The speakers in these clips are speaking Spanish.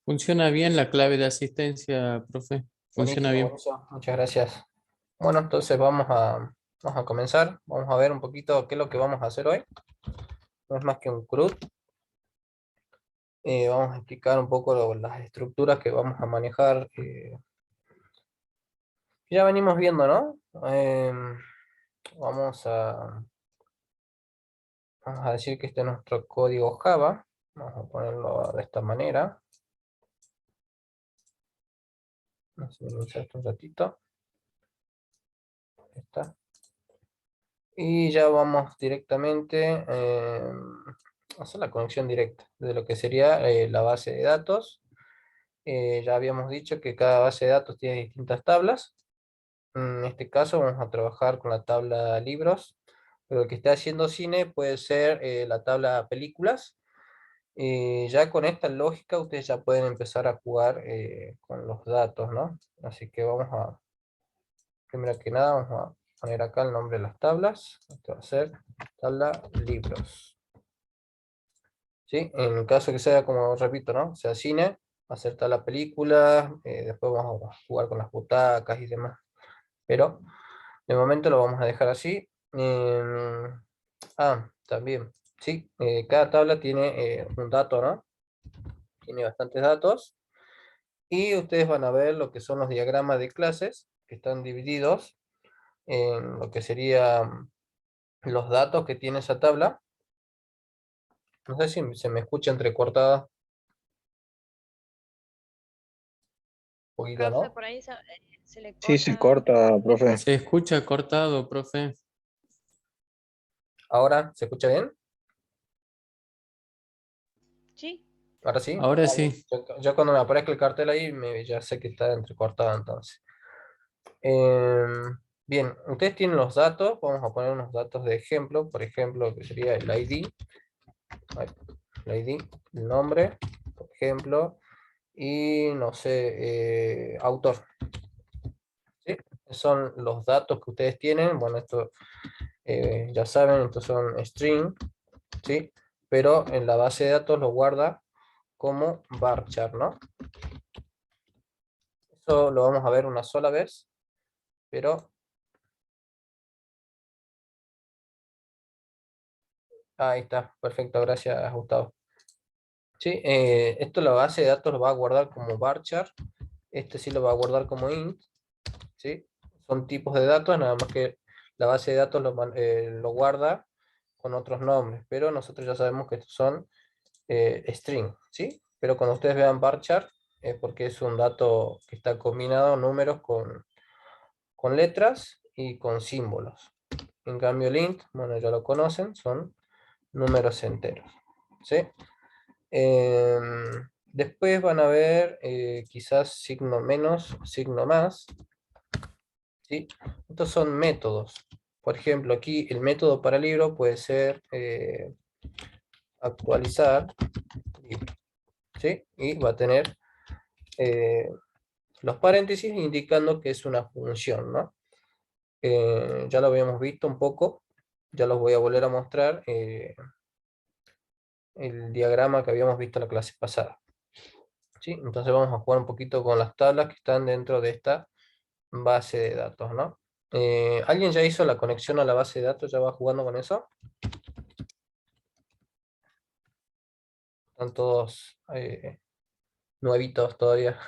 Funciona bien la clave de asistencia, profe. Funciona Buenísimo, bien. buenísimo. Muchas gracias. Bueno, entonces vamos a comenzar. Vamos a ver un poquito qué es lo que vamos a hacer hoy. No es más que un CRUD. Vamos a explicar un poco las estructuras que vamos a manejar. Que ya venimos viendo, ¿no? Vamos a, vamos a decir que este es nuestro código Java. Vamos a ponerlo de esta manera. Vamos a iniciar esto un ratito. Ahí está. Y ya vamos directamente a hacer la conexión directa de lo que sería la base de datos. Ya habíamos dicho que cada base de datos tiene distintas tablas. En este caso vamos a trabajar con la tabla libros, pero el que esté haciendo cine puede ser la tabla películas. Ya con esta lógica ustedes ya pueden empezar a jugar con los datos, ¿no? Así que primero que nada, vamos a poner acá el nombre de las tablas. Esto va a ser tabla libros. ¿Sí? En el caso que sea, como repito, ¿no? Sea cine, hacer tabla película, después vamos a jugar con las butacas y demás. Pero de momento lo vamos a dejar así. También, sí, cada tabla tiene un dato, ¿no? Tiene bastantes datos. Y ustedes van a ver lo que son los diagramas de clases, que están divididos en lo que serían los datos que tiene esa tabla. No sé si se me escucha entrecortada un poquito, Profe, ¿no? por ahí se le Sí, se corta. corta, profe. Se escucha cortado, profe. Ahora, ¿se escucha bien? Sí, Ahora sí. Ahora Bien. sí. Yo cuando me aparezca el cartel ahí, ya sé que está entrecortado entonces. Bien, ustedes tienen los datos, vamos a poner unos datos de ejemplo, por ejemplo, que sería el ID, ay, el ID, el nombre, por ejemplo, y no sé, autor. ¿Sí? Son los datos que ustedes tienen. Bueno, esto ya saben, estos son string, ¿sí? Pero en la base de datos lo guarda como varchar, ¿no? Eso lo vamos a ver una sola vez, pero ahí está, perfecto, gracias Gustavo. Sí, esto la base de datos lo va a guardar como varchar, este sí lo va a guardar como int, ¿sí? Son tipos de datos, nada más que la base de datos lo guarda con otros nombres, pero nosotros ya sabemos que estos son string, ¿sí? Pero cuando ustedes vean varchar, es porque es un dato que está combinado números con letras y con símbolos. En cambio el int, bueno, ya lo conocen, son números enteros, ¿sí? Después van a ver quizás signo menos, signo más, ¿sí? Estos son métodos. Por ejemplo, aquí el método para libro puede ser actualizar libro, ¿sí? Y va a tener los paréntesis indicando que es una función, ¿no? Ya lo habíamos visto un poco, ya los voy a volver a mostrar el diagrama que habíamos visto en la clase pasada. ¿Sí? Entonces vamos a jugar un poquito con las tablas que están dentro de esta base de datos, ¿no? ¿Alguien ya hizo la conexión a la base de datos? ¿Ya va jugando con eso? Están todos nuevitos todavía.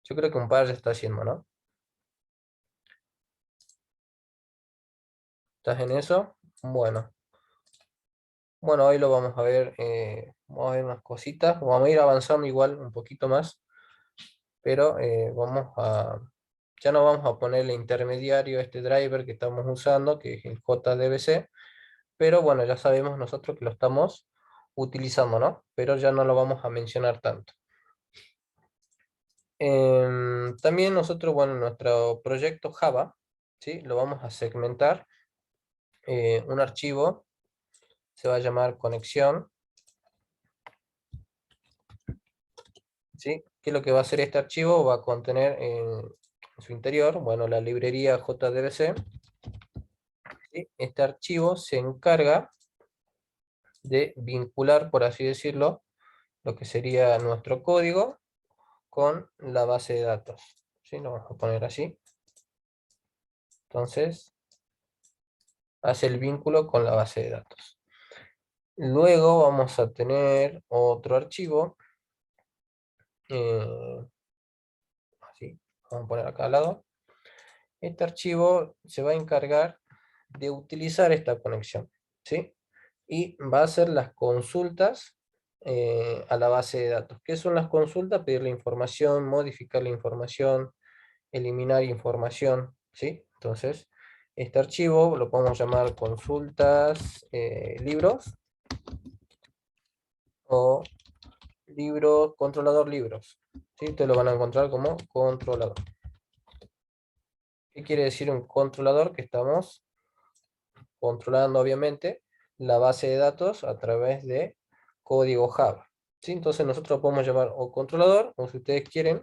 Yo creo que un par ya está haciendo, ¿no? ¿Estás en eso? Bueno. Bueno, hoy lo vamos a ver, vamos a ver unas cositas, vamos a ir avanzando igual un poquito más, pero ya no vamos a poner el intermediario, este driver que estamos usando, que es el JDBC, pero bueno, ya sabemos nosotros que lo estamos utilizando, ¿no? Pero ya no lo vamos a mencionar tanto. También nosotros, bueno, en nuestro proyecto Java, ¿sí? Lo vamos a segmentar, un archivo se va a llamar conexión, ¿sí? ¿Qué es lo que va a hacer este archivo? Va a contener en su interior, bueno, la librería JDBC. ¿Sí? Este archivo se encarga de vincular, por así decirlo, lo que sería nuestro código con la base de datos. ¿Sí? Lo vamos a poner así. Entonces, hace el vínculo con la base de datos. Luego vamos a tener otro archivo. Así, vamos a poner acá al lado. Este archivo se va a encargar de utilizar esta conexión, ¿sí? Y va a hacer las consultas a la base de datos. ¿Qué son las consultas? Pedir la información, modificar la información, eliminar información, ¿sí? Entonces, este archivo lo podemos llamar consultas, libros, o libro, controlador libros, ¿sí? Ustedes lo van a encontrar como controlador. ¿Qué quiere decir un controlador? Que estamos controlando, obviamente, la base de datos a través de código Java, ¿sí? Entonces nosotros lo podemos llamar o controlador, o si ustedes quieren,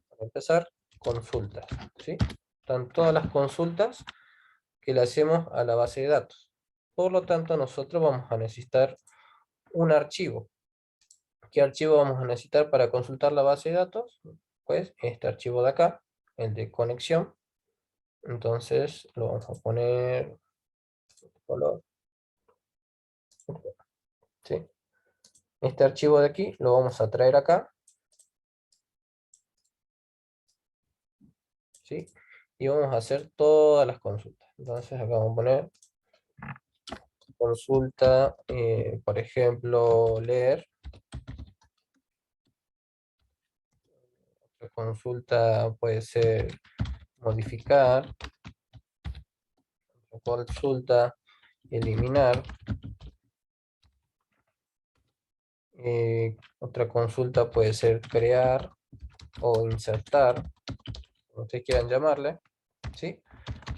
para empezar, consultas, ¿sí? Están todas las consultas que le hacemos a la base de datos. Por lo tanto, nosotros vamos a necesitar un archivo. ¿Qué archivo vamos a necesitar para consultar la base de datos? Pues este archivo de acá, el de conexión. Entonces lo vamos a poner color, ¿sí? Este archivo de aquí lo vamos a traer acá, ¿sí? Y vamos a hacer todas las consultas. Entonces acá vamos a poner consulta, por ejemplo, leer. Otra consulta puede ser modificar. Otra consulta, eliminar. Otra consulta puede ser crear o insertar, como ustedes quieran llamarle, ¿sí?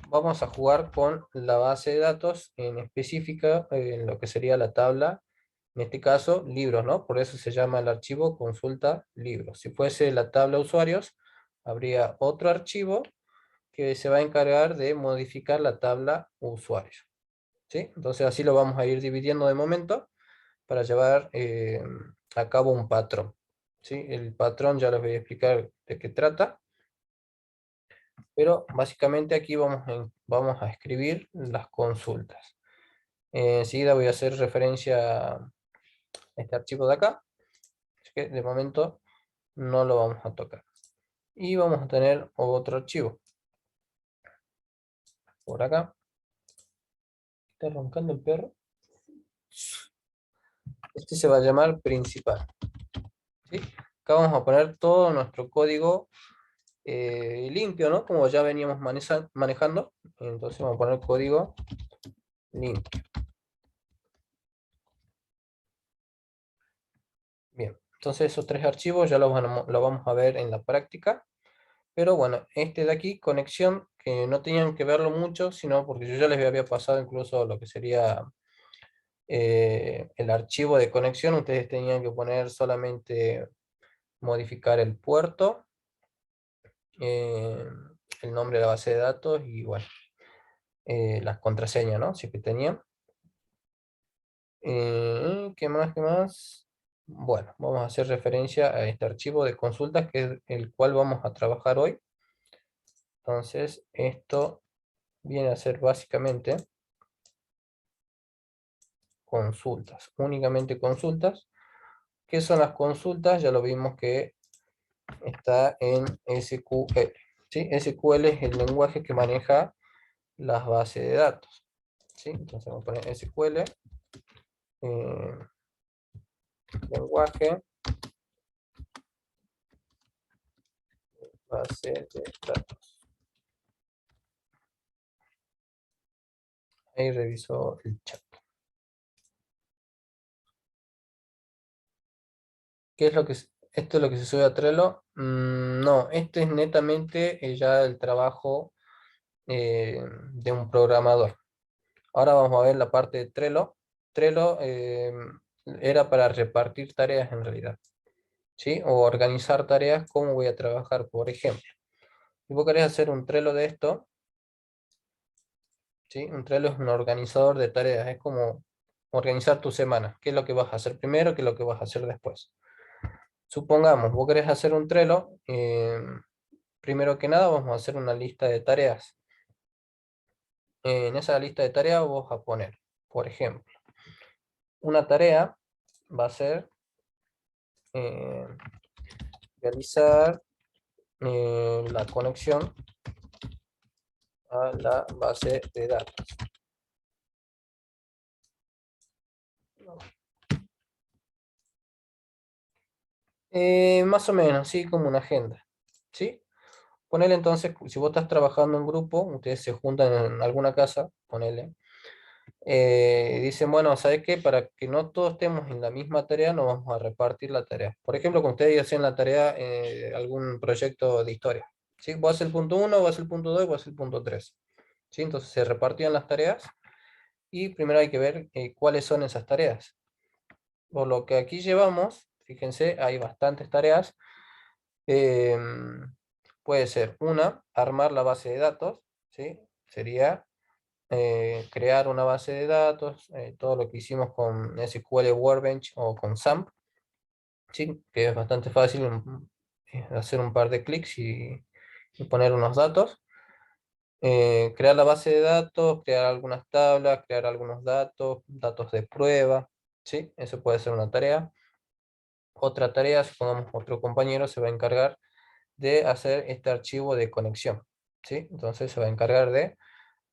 Vamos a jugar con la base de datos en específica, en lo que sería la tabla, en este caso, libros, ¿no? Por eso se llama el archivo consulta libros. Si fuese la tabla usuarios, habría otro archivo que se va a encargar de modificar la tabla usuarios, ¿sí? Entonces así lo vamos a ir dividiendo de momento para llevar a cabo un patrón, ¿sí? El patrón ya les voy a explicar de qué trata. Pero básicamente aquí vamos a escribir las consultas. Enseguida voy a hacer referencia a este archivo de acá, así que de momento no lo vamos a tocar. Y vamos a tener otro archivo por acá. ¿Está roncando el perro? Este se va a llamar principal, ¿sí? Acá vamos a poner todo nuestro código limpio, ¿no? Como ya veníamos manejando. Entonces vamos a poner código limpio. Bien, entonces esos tres archivos ya lo vamos a ver en la práctica. Pero bueno, este de aquí, conexión, que no tenían que verlo mucho, sino porque yo ya les había pasado incluso lo que sería el archivo de conexión. Ustedes tenían que poner solamente modificar el puerto, eh, el nombre de la base de datos y bueno, las contraseñas, ¿no? Si que tenían. ¿Qué más? ¿Qué más? Bueno, vamos a hacer referencia a este archivo de consultas, que es el cual vamos a trabajar hoy. Entonces, esto viene a ser básicamente consultas, únicamente consultas. ¿Qué son las consultas? Ya lo vimos que está en SQL, ¿sí? SQL es el lenguaje que maneja las bases de datos, ¿sí? Entonces vamos a poner SQL, lenguaje, base de datos. Ahí reviso el chat. ¿Qué es lo que esto es lo que se sube a Trello? No, este es netamente ya el trabajo de un programador. Ahora vamos a ver la parte de Trello. Trello era para repartir tareas en realidad, ¿sí? O organizar tareas, cómo voy a trabajar, por ejemplo. Si vos querés hacer un Trello de esto, ¿sí? Un Trello es un organizador de tareas, es como organizar tu semana. ¿Qué es lo que vas a hacer primero? ¿Qué es lo que vas a hacer después? Supongamos, vos querés hacer un Trello. Primero que nada, vamos a hacer una lista de tareas. En esa lista de tareas vos vas a poner, por ejemplo, una tarea va a ser eh, realizar la conexión a la base de datos. Más o menos, sí, como una agenda. ¿Sí? Ponele entonces, si vos estás trabajando en grupo, ustedes se juntan en alguna casa, ponele, dicen, bueno, ¿sabes qué? Para que no todos estemos en la misma tarea, nos vamos a repartir la tarea. Por ejemplo, con ustedes hacen la tarea, algún proyecto de historia. ¿Sí? Vos haces el punto 1, vos haces el punto 2 y vos haces el punto 3. ¿Sí? Entonces se repartían las tareas y primero hay que ver cuáles son esas tareas. Por lo que aquí llevamos, fíjense, hay bastantes tareas. Puede ser una, armar la base de datos, ¿sí? Sería crear una base de datos, todo lo que hicimos con SQL Workbench o con SAMP, ¿sí? Que es bastante fácil, hacer un par de clics y poner unos datos. Crear la base de datos, crear algunas tablas, crear algunos datos, datos de prueba, ¿sí? Eso puede ser una tarea. Otra tarea, supongamos otro compañero se va a encargar de hacer este archivo de conexión, ¿sí? Entonces se va a encargar de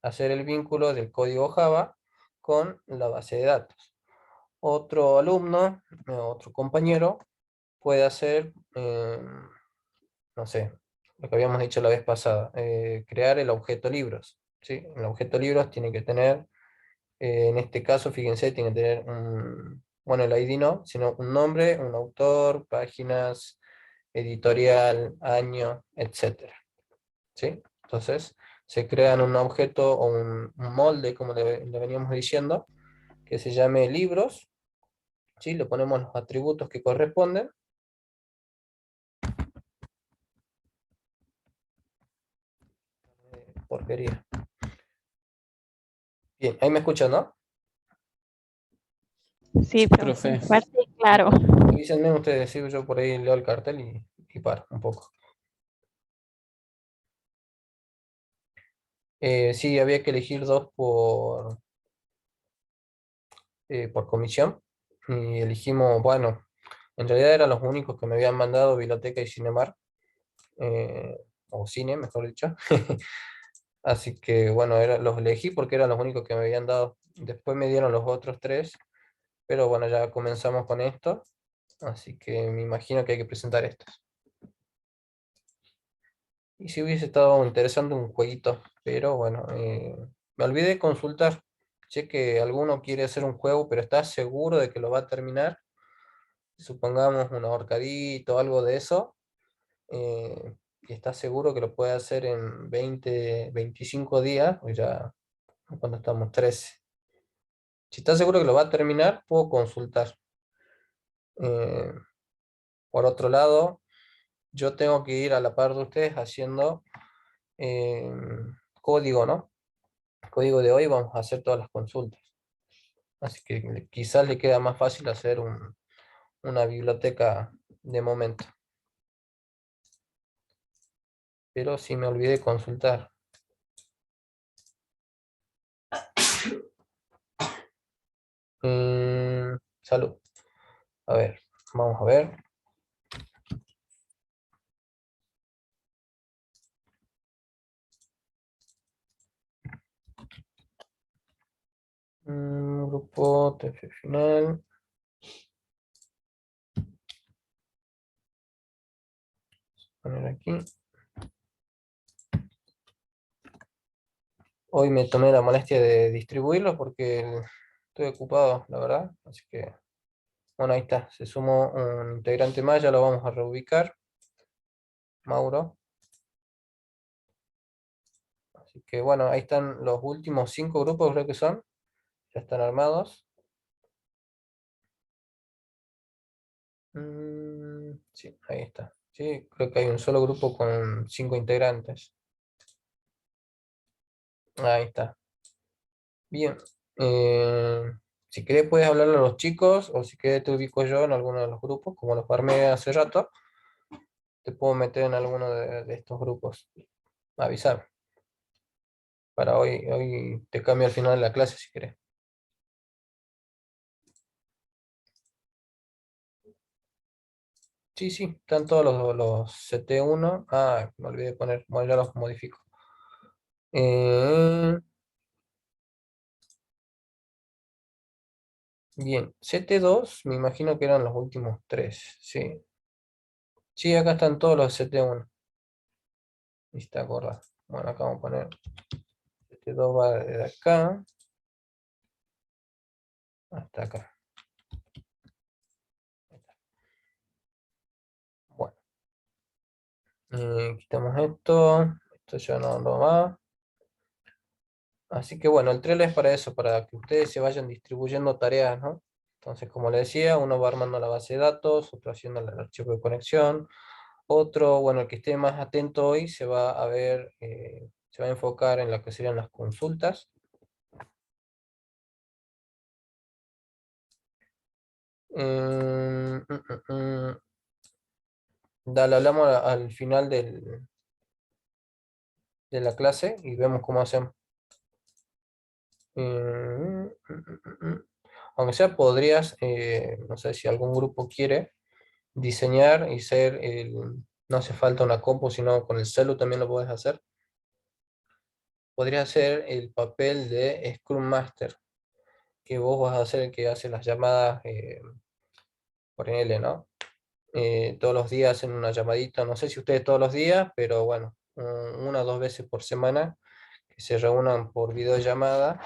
hacer el vínculo del código Java con la base de datos. Otro alumno, otro compañero, puede hacer, no sé, lo que habíamos dicho la vez pasada, crear el objeto libros, ¿sí? El objeto libros tiene que tener, en este caso, fíjense, tiene que tener bueno, el ID no, sino un nombre, un autor, páginas, editorial, año, etcétera, ¿sí? Entonces, se crean un objeto o un molde, como le veníamos diciendo, que se llame libros, ¿sí? Le ponemos los atributos que corresponden. Porquería. Bien, ahí me escuchan, ¿no? Sí, Profe. profe. Fuerte y claro. Avísenme ustedes, ¿sí? Yo por ahí leo el cartel y paro un poco. Sí, había que elegir dos por comisión. Y elegimos, bueno, en realidad eran los únicos que me habían mandado Biblioteca y Cinemar, o Cine, mejor dicho. Así que bueno, los elegí porque eran los únicos que me habían dado. Después me dieron los otros tres, pero bueno, ya comenzamos con esto. Así que me imagino que hay que presentar estos. Y si hubiese estado interesante un jueguito, pero bueno, me olvidé de consultar. Sé que alguno quiere hacer un juego, pero ¿está seguro de que lo va a terminar? Supongamos un ahorcadito, algo de eso. Y está seguro que lo puede hacer en 20, 25 días, o ya cuando estamos 13. Si está seguro que lo va a terminar, puedo consultar. Eh, por otro lado, yo tengo que ir a la par de ustedes haciendo eh, código, ¿no? Código de hoy vamos a hacer todas las consultas. Así que quizás le queda más fácil hacer una biblioteca de momento. Pero sí me olvidé de consultar. Salud. A ver, vamos a ver. Grupo TF final. Poner aquí. Hoy me tomé la molestia de distribuirlo porque estoy ocupado, la verdad. Así que, bueno, ahí está. Se sumó un integrante más, ya lo vamos a reubicar. Mauro. Así que, bueno, ahí están los últimos 5 grupos, creo que son. Ya están armados. Sí, ahí está. Sí, creo que hay un solo grupo con 5 integrantes. Ahí está. Bien. Si querés puedes hablarle a los chicos, o si querés te ubico yo en alguno de los grupos, como los farmé hace rato, te puedo meter en alguno de estos grupos. Avisar. Para hoy te cambio al final de la clase si querés. Sí, sí, están todos los CT1. Ah, me olvidé de poner, bueno, ya los modifico. Bien, CT2, me imagino que eran los últimos tres, sí. Sí, acá están todos los CT1. Está acordado. Bueno, acá vamos a poner CT2 va de acá hasta acá. Bueno, quitamos esto ya no lo va. Así que bueno, el Trello es para eso, para que ustedes se vayan distribuyendo tareas, ¿no? Entonces, como les decía, uno va armando la base de datos, otro haciendo el archivo de conexión, otro, bueno, el que esté más atento hoy se va a ver, se va a enfocar en lo que serían las consultas. Mm, mm, mm, mm. Dale, hablamos al final de la clase y vemos cómo hacemos. Aunque sea, podrías, no sé si algún grupo quiere diseñar y ser no hace falta una compu, sino con el celu también lo puedes hacer. Podría hacer el papel de Scrum Master, que vos vas a ser el que hace las llamadas por L, ¿no? Todos los días hacen una llamadita, no sé si ustedes todos los días, pero bueno, una o dos veces por semana, que se reúnan por videollamada,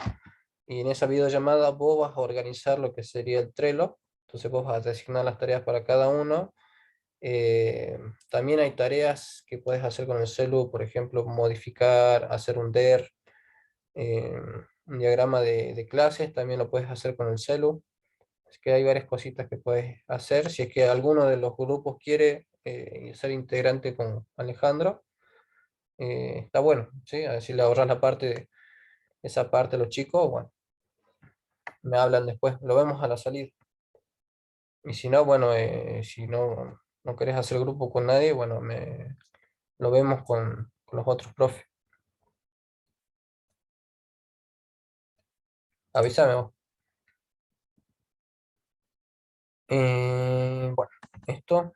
y en esa videollamada vos vas a organizar lo que sería el Trello, entonces vos vas a designar las tareas para cada uno. También hay tareas que puedes hacer con el celu, por ejemplo, modificar, hacer un DER, un diagrama de clases, también lo puedes hacer con el celu. Es que hay varias cositas que puedes hacer. Si es que alguno de los grupos quiere ser integrante con Alejandro, está bueno, ¿sí? A ver si le ahorras esa parte a los chicos, bueno, me hablan después, lo vemos a la salida. Y si no, bueno, si no querés hacer grupo con nadie, bueno, lo vemos con los otros profes. Avísame vos. Bueno, esto,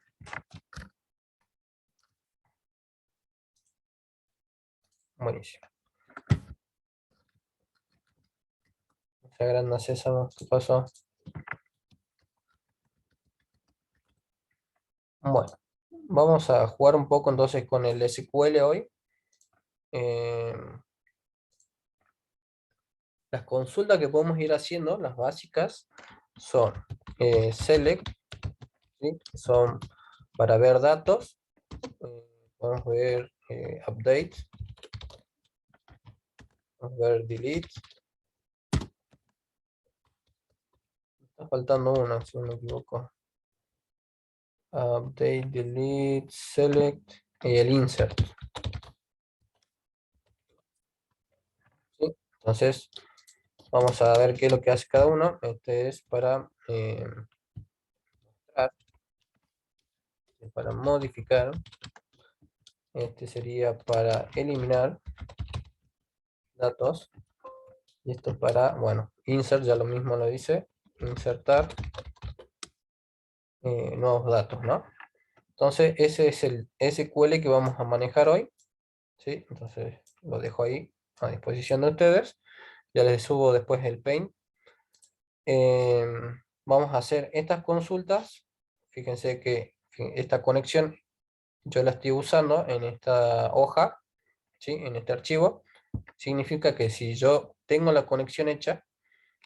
buenísimo. Se agranda Sésamo, ¿qué pasó? Bueno, vamos a jugar un poco entonces con el SQL hoy. Eh, las consultas que podemos ir haciendo, las básicas, son select, ¿sí? Son para ver datos. Podemos ver update, podemos ver delete. Está faltando una, si no me equivoco. Update, delete, select y el insert. ¿Sí? Entonces, vamos a ver qué es lo que hace cada uno. Este es para modificar. Este sería para eliminar datos. Y esto para, bueno, insert, ya lo mismo lo dice. Insertar nuevos datos, ¿no? Entonces, ese es el SQL que vamos a manejar hoy. ¿Sí? Entonces, lo dejo ahí a disposición de ustedes. Ya les subo después el Paint. Vamos a hacer estas consultas. Fíjense que esta conexión yo la estoy usando en esta hoja, ¿sí? En este archivo. Significa que si yo tengo la conexión hecha,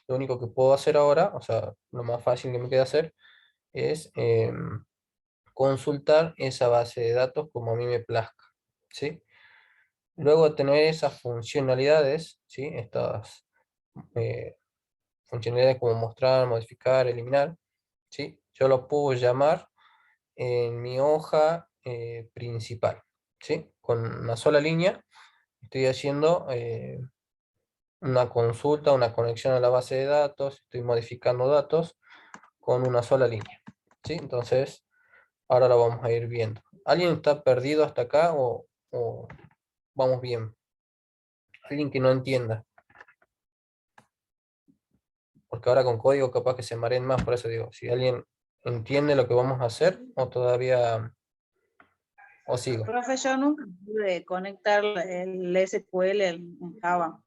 lo único que puedo hacer ahora, o sea, lo más fácil que me queda hacer, es consultar esa base de datos como a mí me plazca, ¿sí? Luego de tener esas funcionalidades, ¿sí? Estas eh, funcionalidades como mostrar, modificar, eliminar, ¿sí? Yo lo puedo llamar en mi hoja principal, ¿sí? Con una sola línea estoy haciendo una consulta, una conexión a la base de datos, estoy modificando datos con una sola línea. ¿Sí? Entonces, ahora lo vamos a ir viendo. ¿Alguien está perdido hasta acá o vamos bien? Alguien que no entienda. Porque ahora con código capaz que se mareen más, por eso digo, si alguien entiende lo que vamos a hacer o todavía, o sigo. Profe, yo nunca pude conectar el SQL en Java.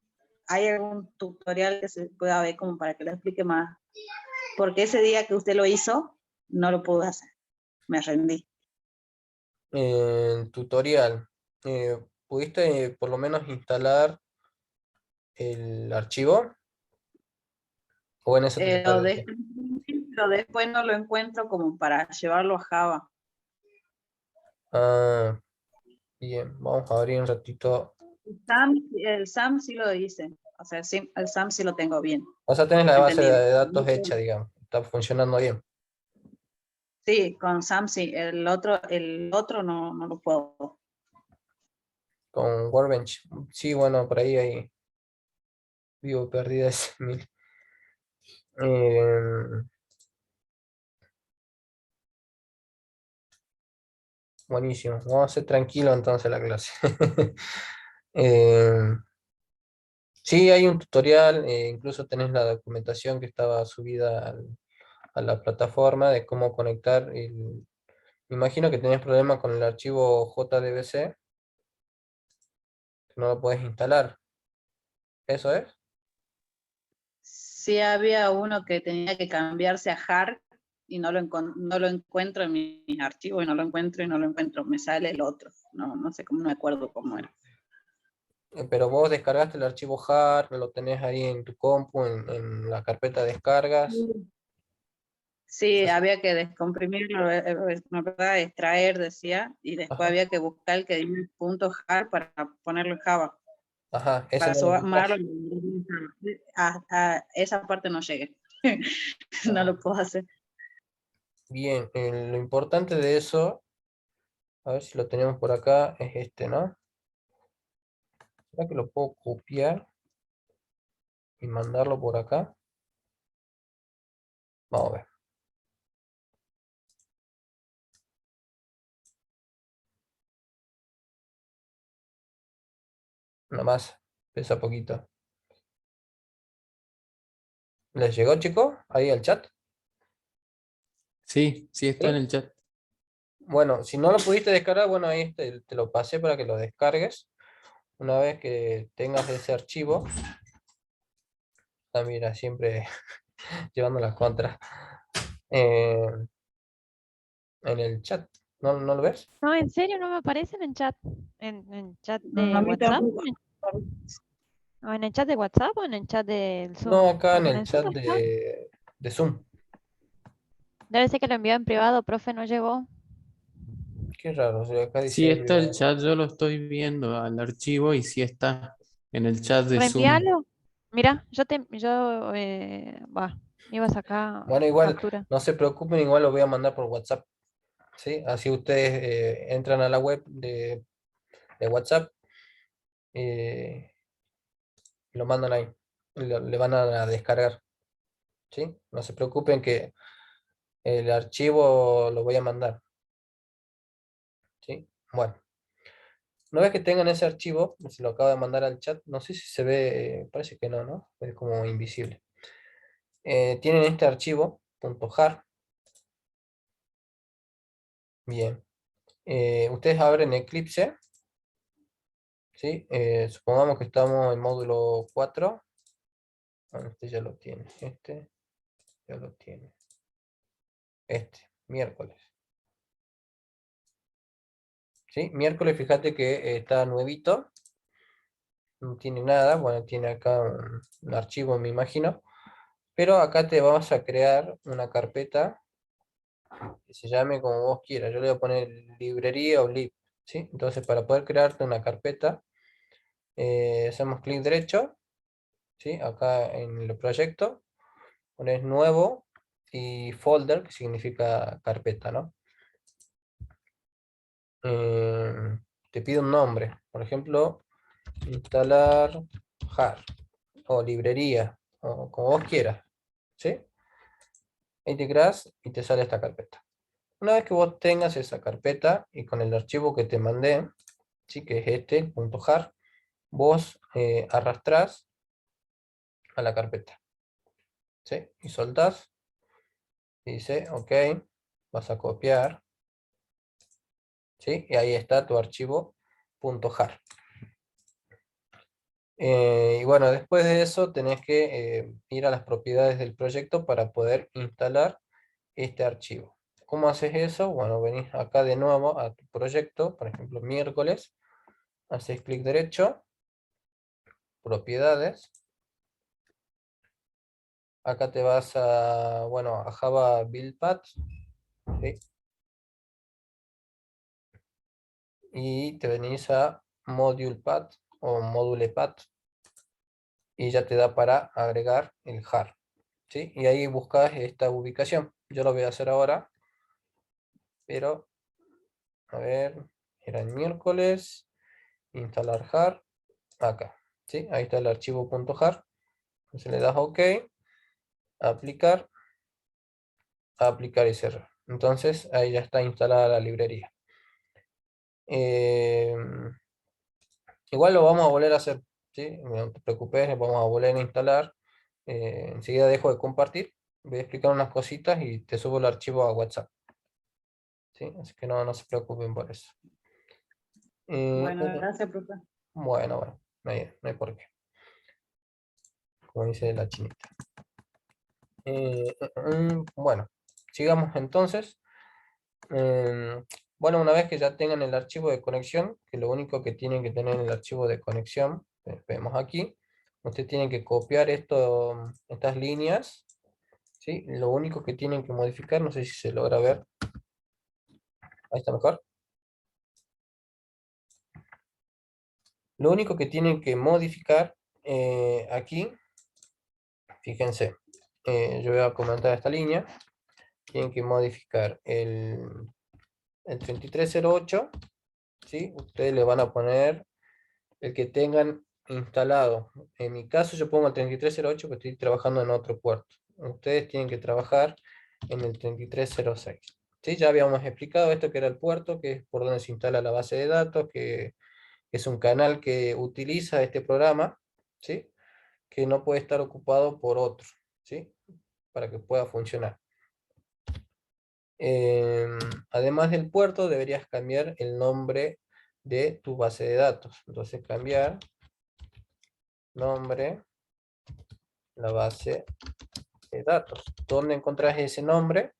¿Hay algún tutorial que se pueda ver como para que lo explique más? Porque ese día que usted lo hizo, no lo pude hacer. Me rendí. Tutorial. ¿Pudiste por lo menos instalar el archivo? ¿O en eso te Lo tardaste? pero después no lo encuentro como para llevarlo a Java. Ah, bien, vamos a abrir un ratito. El SAM sí lo hice. O sea, sí, el SAM sí lo tengo bien O sea, tenés la base entendido. de datos hecha, digamos. Está funcionando bien. Sí, con SAM sí. El otro no lo puedo. Con Workbench. Sí, bueno, por ahí hay vivo perdida ese mil. Buenísimo. Vamos a hacer tranquilo entonces la clase. Eh, sí, hay un tutorial, incluso tenés la documentación que estaba subida a la plataforma de cómo conectar me imagino que tenés problemas con el archivo JDBC, que no lo puedes instalar. ¿Eso es? Sí había uno que tenía que cambiarse a JAR y no lo encuentro en mis archivos y no lo encuentro y no lo encuentro. Me sale el otro. No sé cómo, no me acuerdo cómo era. Pero vos descargaste el archivo JAR, lo tenés ahí en tu compu, en la carpeta de descargas. Sí, había que descomprimirlo, no, ¿verdad? Extraer, decía, y después Ajá, había que buscar el que diga punto .jar para ponerlo en Java, ajá, ese para no lo sumarlo. ubicás. A esa parte no llegué, no Ajá. lo puedo hacer. Bien, lo importante de eso, a ver si lo tenemos por acá, es este, ¿no? ¿Será que lo puedo copiar y mandarlo por acá? Vamos a ver. Nada más, pesa poquito. ¿Les llegó, chicos? Ahí al chat. Sí, sí está en ¿Sí? el chat. Bueno, si no lo pudiste descargar, bueno, ahí te lo pasé para que lo descargues. Una vez que tengas ese archivo, mira, siempre llevando las contras. eh, en el chat, ¿no lo ves? No, en serio, no me aparece en el chat. En chat No, de a mí WhatsApp. tampoco. ¿O en el chat de WhatsApp o en el chat del No, Zoom? acá en Porque en el el Zoom chat no está. de Zoom. Debe ser que lo envió en privado, profe, no llegó. Qué raro, o sea, acá Sí dice está el privado. chat, yo lo estoy viendo al archivo y sí está en el chat de Zoom. Reenvíalo. Mira, iba a sacar Bueno, igual, captura. no se preocupen, igual lo voy a mandar por WhatsApp, ¿sí? Así ustedes entran a la web de WhatsApp eh, y lo mandan ahí, le van a descargar, ¿sí? No se preocupen que el archivo lo voy a mandar, ¿sí? Bueno, una vez que tengan ese archivo, se lo acabo de mandar al chat, no sé si se ve, parece que no, ¿no? Es como invisible. Tienen este archivo, .jar, bien. Ustedes abren Eclipse, ¿sí? Supongamos que estamos en módulo 4. Bueno, este ya lo tiene, este ya lo tiene. Miércoles. ¿Sí? Miércoles, fíjate que está nuevito, no tiene nada, bueno, tiene acá un archivo, me imagino, pero acá te vas a crear una carpeta que se llame como vos quieras. Yo le voy a poner librería o lib, ¿sí? Entonces, para poder crearte una carpeta, hacemos clic derecho, ¿sí? Acá en el proyecto, pones nuevo y folder, que significa carpeta, ¿no? Te pide un nombre, por ejemplo, instalar jar o librería, o como vos quieras, ¿sí? Ahí te creas y te sale esta carpeta. Una vez que vos tengas esa carpeta y con el archivo que te mandé, ¿sí? Que es este, .jar, vos arrastrás a la carpeta, ¿sí? Y soltás, y dice, ok, vas a copiar, ¿sí? Y ahí está tu archivo .jar. Y bueno, después de eso tenés que ir a las propiedades del proyecto para poder instalar este archivo. ¿Cómo haces eso? Bueno, venís acá de nuevo a tu proyecto, por ejemplo, miércoles, haces clic derecho, propiedades. Acá te vas a, bueno, a Java Build Path, ¿sí? Y te venís a Module Path o Module Path y ya te da para agregar el jar, ¿sí? Y ahí buscas esta ubicación. Yo lo voy a hacer ahora, pero a ver, era el miércoles, instalar jar, acá, ¿sí? Ahí está el archivo .jar. Entonces le das OK, aplicar, aplicar y cerrar. Entonces ahí ya está instalada la librería. Igual lo vamos a volver a hacer, ¿sí? No te preocupes, vamos a volver a instalar. Enseguida dejo de compartir, voy a explicar unas cositas y te subo el archivo a WhatsApp, ¿sí? Así que no se preocupen por eso. Bueno, gracias, profe. Bueno, no hay por qué. Como dice la chinita. Bueno, sigamos entonces. Bueno, una vez que ya tengan el archivo de conexión, que lo único que tienen que tener en el archivo de conexión, vemos aquí, ustedes tienen que copiar estas líneas, ¿sí? Lo único que tienen que modificar, no sé si se logra ver, ahí está mejor. Lo único que tienen que modificar aquí, fíjense, yo voy a comentar esta línea, tienen que modificar el 3308, ¿sí? Ustedes le van a poner el que tengan instalado. En mi caso yo pongo el 3308 porque estoy trabajando en otro puerto. Ustedes tienen que trabajar en el 3306. ¿Sí? Ya habíamos explicado esto que era el puerto, que es por donde se instala la base de datos, que es un canal que utiliza este programa, ¿sí? Que no puede estar ocupado por otro, ¿sí? Para que pueda funcionar. Además del puerto, deberías cambiar el nombre de tu base de datos. Entonces cambiar nombre, la base de datos. ¿Dónde encontrás ese nombre?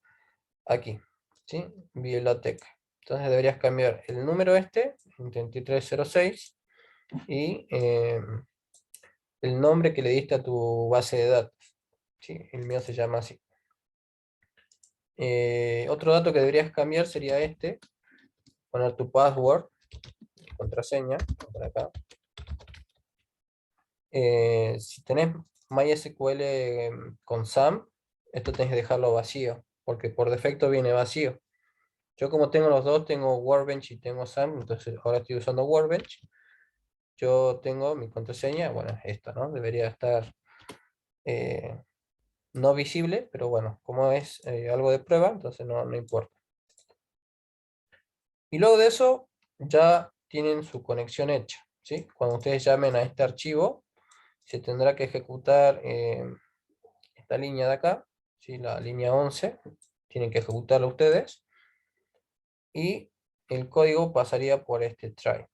Aquí, ¿sí? Biblioteca. Entonces deberías cambiar el número este, 3306, y el nombre que le diste a tu base de datos. ¿Sí? El mío se llama así. Otro dato que deberías cambiar sería este. Poner tu password, contraseña, por acá. Si tenés MySQL con SAM, esto tenés que dejarlo vacío, porque por defecto viene vacío. Yo como tengo los dos, tengo Workbench y tengo SAM, entonces ahora estoy usando Workbench. Yo tengo mi contraseña, bueno, esta, ¿no? Debería estar no visible, pero bueno, como es algo de prueba, entonces no importa. Y luego de eso, ya tienen su conexión hecha, ¿sí? Cuando ustedes llamen a este archivo, se tendrá que ejecutar esta línea de acá, ¿sí? La línea 11, tienen que ejecutarla ustedes, y el código pasaría por este try.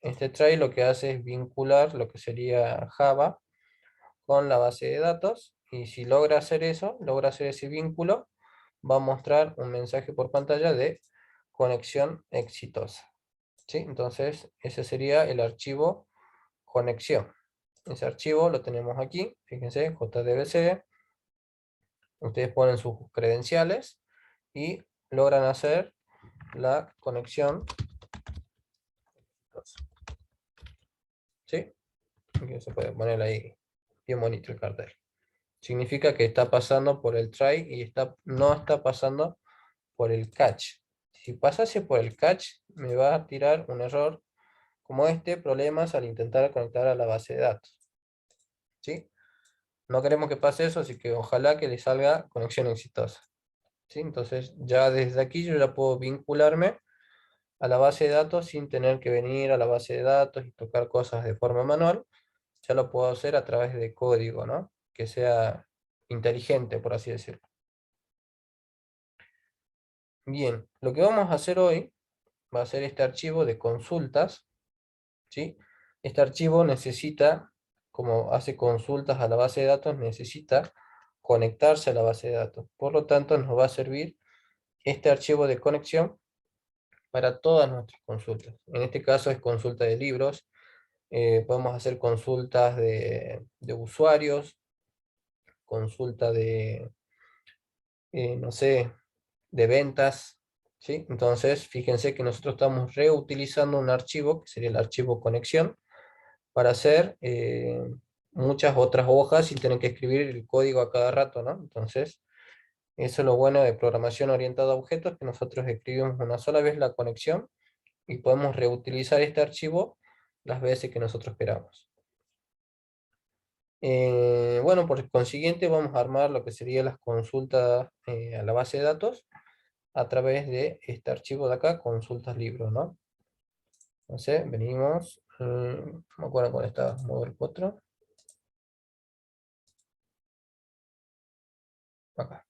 Este try lo que hace es vincular lo que sería Java con la base de datos, y si logra hacer eso, logra hacer ese vínculo, va a mostrar un mensaje por pantalla de conexión exitosa, ¿sí? Entonces ese sería el archivo conexión. Ese archivo lo tenemos aquí, fíjense, JDBC, ustedes ponen sus credenciales y logran hacer la conexión, ¿sí? Aquí se puede poner ahí bien bonito el cartel. Significa que está pasando por el try y no está pasando por el catch. Si pasase por el catch, me va a tirar un error como este, problemas al intentar conectar a la base de datos. ¿sí? No queremos que pase eso, así que ojalá que le salga conexión exitosa, ¿sí? Entonces ya desde aquí yo ya puedo vincularme a la base de datos sin tener que venir a la base de datos y tocar cosas de forma manual. Ya lo puedo hacer a través de código, ¿no? Que sea inteligente, por así decirlo. Bien, lo que vamos a hacer hoy va a ser este archivo de consultas, ¿sí? Este archivo necesita, como hace consultas a la base de datos, necesita conectarse a la base de datos. Por lo tanto, nos va a servir este archivo de conexión para todas nuestras consultas. En este caso es consulta de libros. Podemos hacer consultas de usuarios, consulta de, no sé, de ventas, ¿sí? Entonces, fíjense que nosotros estamos reutilizando un archivo, que sería el archivo conexión, para hacer muchas otras hojas sin tener que escribir el código a cada rato, ¿no? Entonces, eso es lo bueno de programación orientada a objetos, que nosotros escribimos una sola vez la conexión y podemos reutilizar este archivo las veces que nosotros queramos. Bueno, por consiguiente vamos a armar lo que serían las consultas a la base de datos a través de este archivo de acá, consultas libros, ¿no? Entonces, venimos, no me acuerdo cuál estaba, módulo 4. Acá.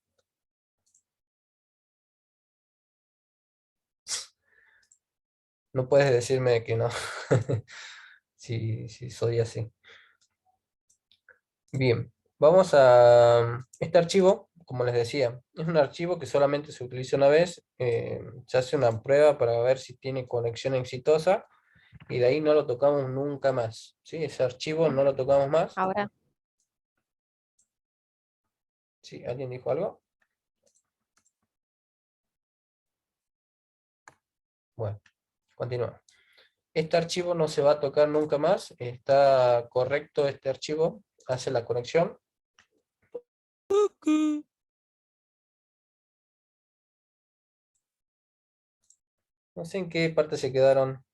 No puedes decirme que no, si soy así. Bien, vamos a este archivo, como les decía, es un archivo que solamente se utiliza una vez, se hace una prueba para ver si tiene conexión exitosa, y de ahí no lo tocamos nunca más, ¿sí? Ese archivo no lo tocamos más. Ahora, ¿Sí? ¿Alguien dijo algo? Bueno, continúa. Este archivo no se va a tocar nunca más, está correcto este archivo, hace la conexión. No sé en qué parte se quedaron.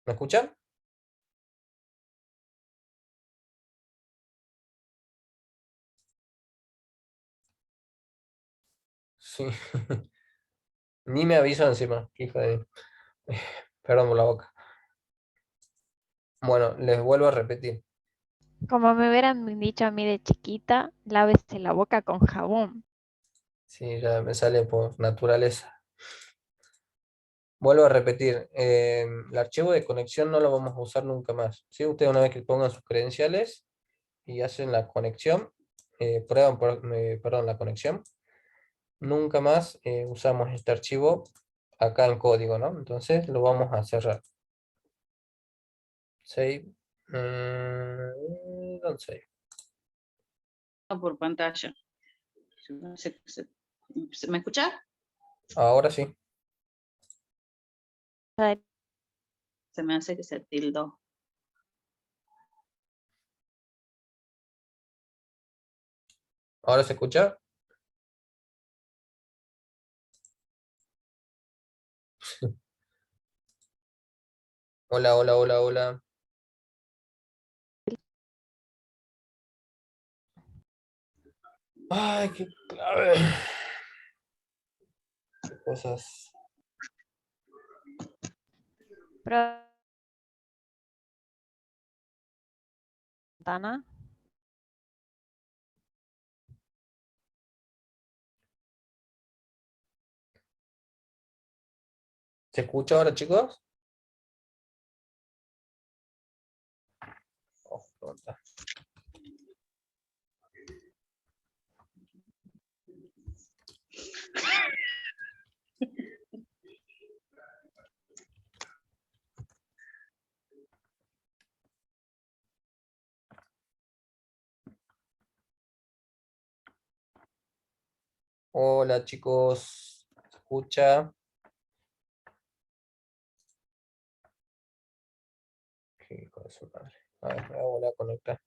¿Me escuchan? Sí. Ni me aviso encima, hijo de... Perdón por la boca. Bueno, les vuelvo a repetir. como me hubieran dicho a mí de chiquita, lávese la boca con jabón. Sí, ya me sale por naturaleza. Vuelvo a repetir. El archivo de conexión no lo vamos a usar nunca más. ¿Sí? Ustedes una vez que pongan sus credenciales y hacen la conexión, prueban, perdón, la conexión, nunca más usamos este archivo acá en código, ¿no? Entonces lo vamos a cerrar. Save. Don't save. Por pantalla. ¿Me escucha? Ahora sí. Ay, Se me hace que se tildó. ¿Ahora se escucha? Hola, hola, hola, hola. Ay, qué clave. Qué cosas. pero ventana. ¿Se escucha ahora, chicos? Oh, pronto. Hola, chicos. ¿Se escucha? Qué hijo de su madre. A ver, me voy a volver a conectar.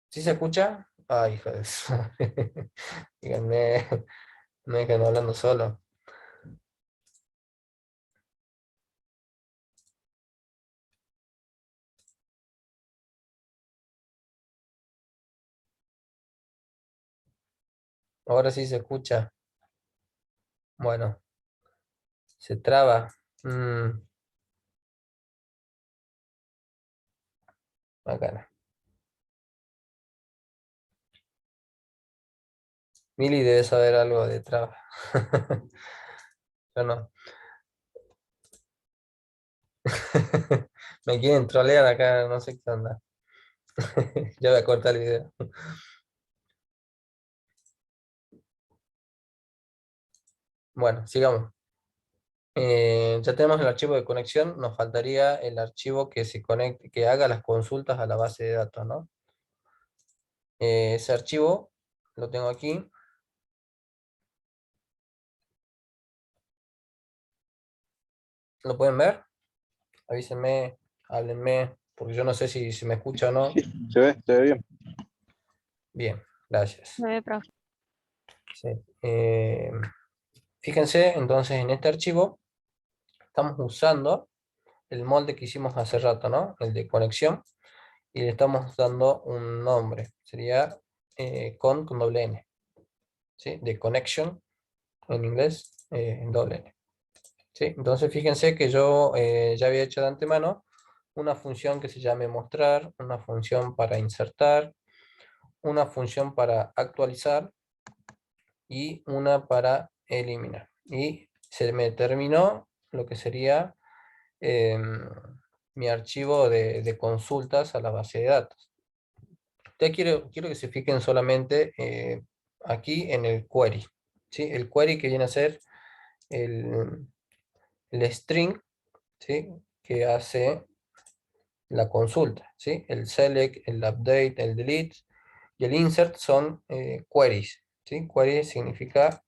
¿Sí se escucha? Ay, hijo de su madre. Díganme. No dejen hablando solo. Ahora sí se escucha. Bueno, se traba. Bacana. Mili debe saber algo de traba. Yo no. Me quieren trolear acá, no sé qué onda. Ya voy a cortar el video. Bueno, sigamos. Ya tenemos el archivo de conexión, nos faltaría el archivo que se conecte, que haga las consultas a la base de datos, ¿no? Ese archivo lo tengo aquí. ¿Lo pueden ver? Avísenme, háblenme, porque yo no sé si se me escucha o no. Sí, se ve bien. Bien, gracias. Se ve, profe. Sí. Fíjense, entonces en este archivo estamos usando el molde que hicimos hace rato, ¿no? El de conexión, y le estamos dando un nombre. Sería con doble N, ¿sí? De connection, en inglés, en doble N. ¿Sí? Entonces fíjense que yo ya había hecho de antemano una función que se llame mostrar, una función para insertar, una función para actualizar y una para eliminar. Y se me terminó lo que sería mi archivo de consultas a la base de datos. Ustedes quiero que se fijen solamente aquí en el query. ¿Sí? El query que viene a ser el string, ¿sí? Que hace la consulta. ¿Sí? El select, el update, el delete y el insert son queries. ¿Sí? Query significa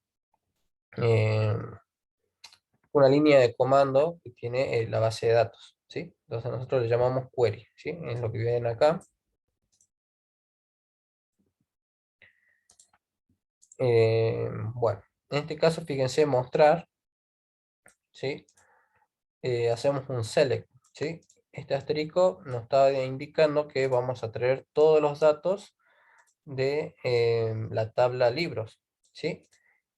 una línea de comando que tiene la base de datos. ¿Sí? Entonces nosotros le llamamos query. ¿Sí? Es lo que ven acá. Bueno, en este caso fíjense mostrar, ¿sí? Hacemos un select, ¿sí? Este asterisco nos está indicando que vamos a traer todos los datos de la tabla libros, ¿sí?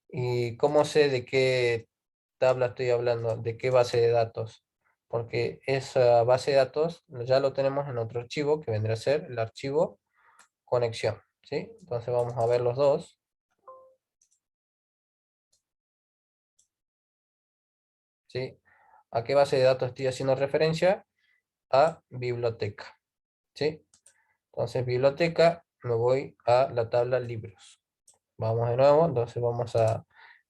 ¿Y cómo sé de qué tabla estoy hablando? ¿De qué base de datos? Porque esa base de datos ya lo tenemos en otro archivo que vendrá a ser el archivo conexión, ¿sí? Entonces vamos a ver los dos. ¿Sí? ¿A qué base de datos estoy haciendo referencia? A biblioteca. ¿Sí? Entonces, biblioteca, me voy a la tabla libros. Vamos de nuevo, entonces vamos a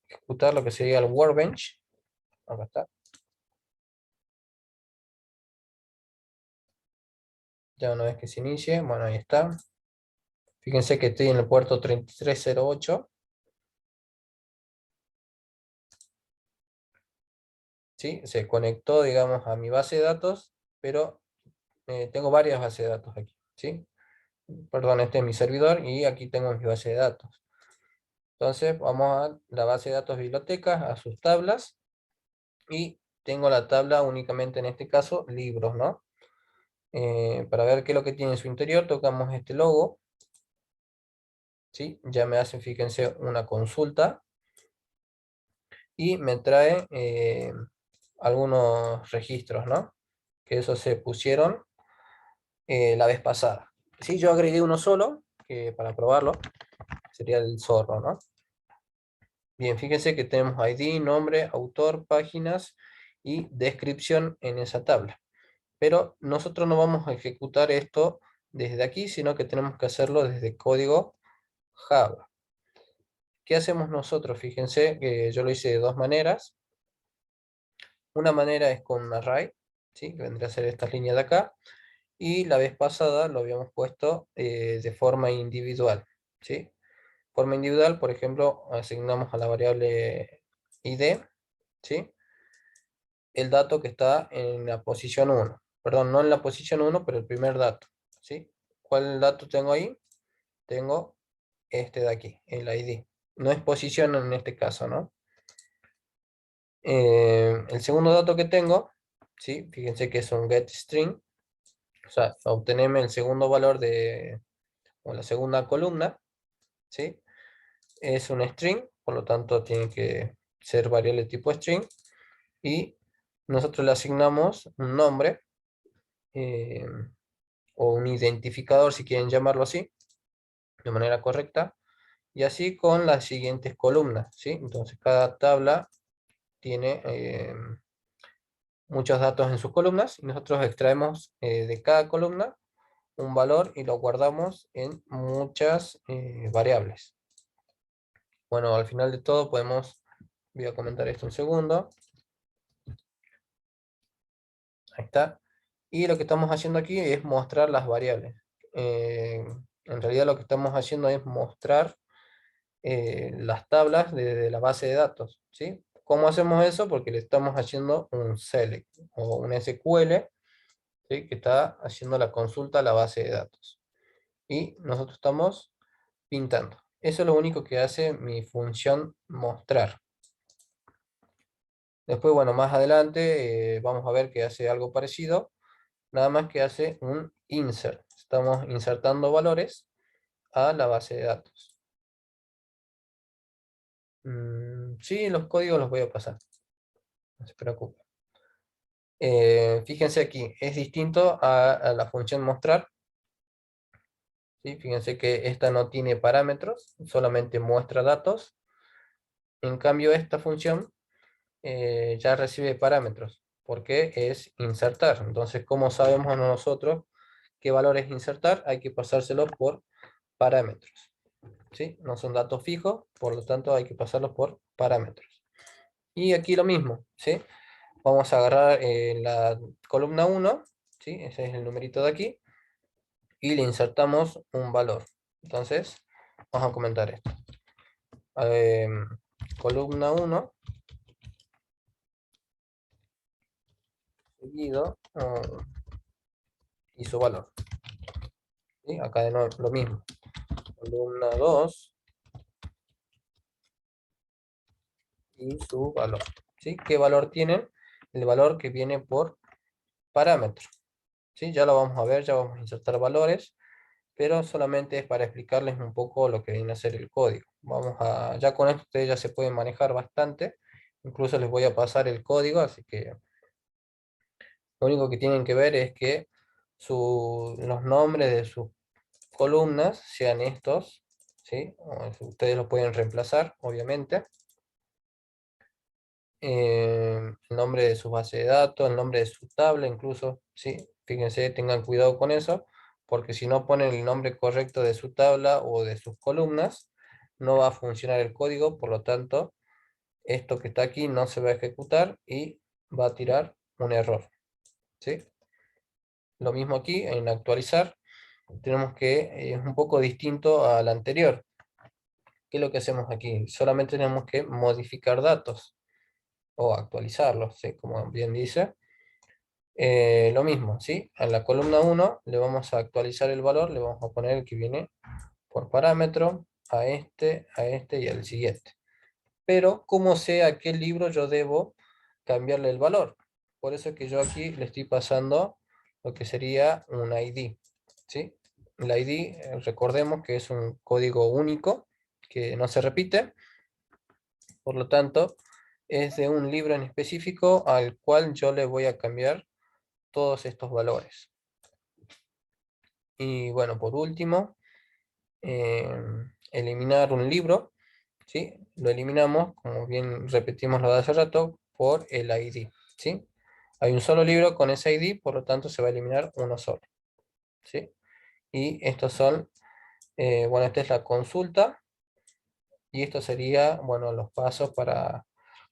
ejecutar lo que sería el workbench. Acá está. Ya una vez que se inicie, bueno, ahí está. Fíjense que estoy en el puerto 3308. ¿Sí? Se conectó, digamos, a mi base de datos, pero tengo varias bases de datos aquí. ¿Sí? Perdón, este es mi servidor y aquí tengo mi base de datos. Entonces vamos a la base de datos bibliotecas, a sus tablas, y tengo la tabla únicamente en este caso libros, ¿no? Para ver qué es lo que tiene en su interior, tocamos este logo, ¿sí? Ya me hace, fíjense, una consulta, y me trae algunos registros, ¿no? Que esos se pusieron la vez pasada. Sí, yo agregué uno solo, que para probarlo, sería el zorro, ¿no? Bien, fíjense que tenemos ID, nombre, autor, páginas y descripción en esa tabla. Pero nosotros no vamos a ejecutar esto desde aquí, sino que tenemos que hacerlo desde código Java. ¿Qué hacemos nosotros? Fíjense que yo lo hice de dos maneras. Una manera es con un array, ¿sí? Que vendría a ser estas líneas de acá. Y la vez pasada lo habíamos puesto de forma individual, ¿sí? Forma individual, por ejemplo, asignamos a la variable ID, ¿sí? El dato que está en la posición 1. Perdón, no en la posición 1, pero el primer dato, ¿sí? ¿Cuál dato tengo ahí? Tengo este de aquí, el ID, No es posición en este caso, ¿no? El segundo dato que tengo, ¿sí? Fíjense que es un getString. O sea, obtenerme el segundo valor o la segunda columna, ¿sí? Es un string, por lo tanto tiene que ser variable tipo string. Y nosotros le asignamos un nombre eh, o un identificador, si quieren llamarlo así, de manera correcta. Y así con las siguientes columnas, ¿sí? Entonces cada tabla tiene muchos datos en sus columnas y nosotros extraemos de cada columna un valor y lo guardamos en muchas variables. Bueno, al final de todo voy a comentar esto un segundo. Ahí está. Y lo que estamos haciendo aquí es mostrar las variables. En realidad lo que estamos haciendo es mostrar las tablas de la base de datos, ¿sí? ¿Cómo hacemos eso? Porque le estamos haciendo un select o un SQL, ¿sí? Que está haciendo la consulta a la base de datos. Y nosotros estamos pintando. Eso es lo único que hace mi función mostrar. Después, bueno, más adelante vamos a ver que hace algo parecido, nada más que hace un insert. Estamos insertando valores a la base de datos. Sí, los códigos los voy a pasar. No se preocupen. Fíjense aquí, es distinto a la función mostrar. ¿Sí? Fíjense que esta no tiene parámetros, solamente muestra datos. En cambio, esta función ya recibe parámetros, porque es insertar. Entonces, ¿cómo sabemos nosotros qué valores insertar? Hay que pasárselos por parámetros. ¿Sí? No son datos fijos, por lo tanto hay que pasarlos por parámetros. Y aquí lo mismo, ¿sí? Vamos a agarrar la columna 1, ¿sí? Ese es el numerito de aquí, y le insertamos un valor. Entonces, vamos a comentar esto. Columna 1, seguido, y su valor. ¿Sí? Acá de nuevo lo mismo. Columna 2 y su valor. ¿Sí? ¿Qué valor tienen? El valor que viene por parámetro. ¿Sí? Ya lo vamos a ver, ya vamos a insertar valores, pero solamente es para explicarles un poco lo que viene a ser el código. Ya con esto ustedes ya se pueden manejar bastante, incluso les voy a pasar el código, así que lo único que tienen que ver es que los nombres de sus columnas sean estos, ¿sí? Ustedes los pueden reemplazar, obviamente. El nombre de su base de datos, el nombre de su tabla incluso, ¿sí? Fíjense, tengan cuidado con eso, porque si no ponen el nombre correcto de su tabla o de sus columnas, no va a funcionar el código, por lo tanto, esto que está aquí no se va a ejecutar y va a tirar un error, ¿sí? Lo mismo aquí, en actualizar, tenemos que, es un poco distinto al anterior. ¿Qué es lo que hacemos aquí? Solamente tenemos que modificar datos o actualizarlos, ¿sí? Como bien dice. Lo mismo, ¿sí? A la columna 1 le vamos a actualizar el valor, le vamos a poner el que viene por parámetro, a este y al siguiente. Pero, ¿cómo sé a qué libro yo debo cambiarle el valor? Por eso es que yo aquí le estoy pasando lo que sería un ID, ¿sí? El ID, recordemos que es un código único, que no se repite, por lo tanto, es de un libro en específico al cual yo le voy a cambiar todos estos valores. Y bueno, por último, eliminar un libro, ¿sí? Lo eliminamos, como bien repetimos lo de hace rato, por el ID, ¿sí? Hay un solo libro con ese ID, por lo tanto se va a eliminar uno solo, ¿sí? Y estos son, bueno, esta es la consulta, y esto sería, bueno, los pasos para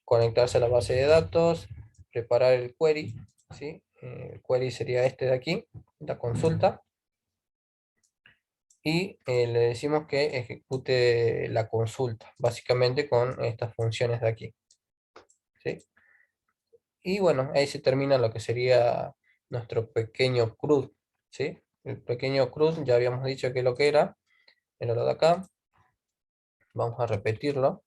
conectarse a la base de datos, preparar el query, ¿sí? El query sería este de aquí, la consulta. Y le decimos que ejecute la consulta, básicamente con estas funciones de aquí, ¿sí? Y bueno, ahí se termina lo que sería nuestro pequeño CRUD, ¿sí? El pequeño CRUD ya habíamos dicho que lo que era lo de acá. Vamos a repetirlo.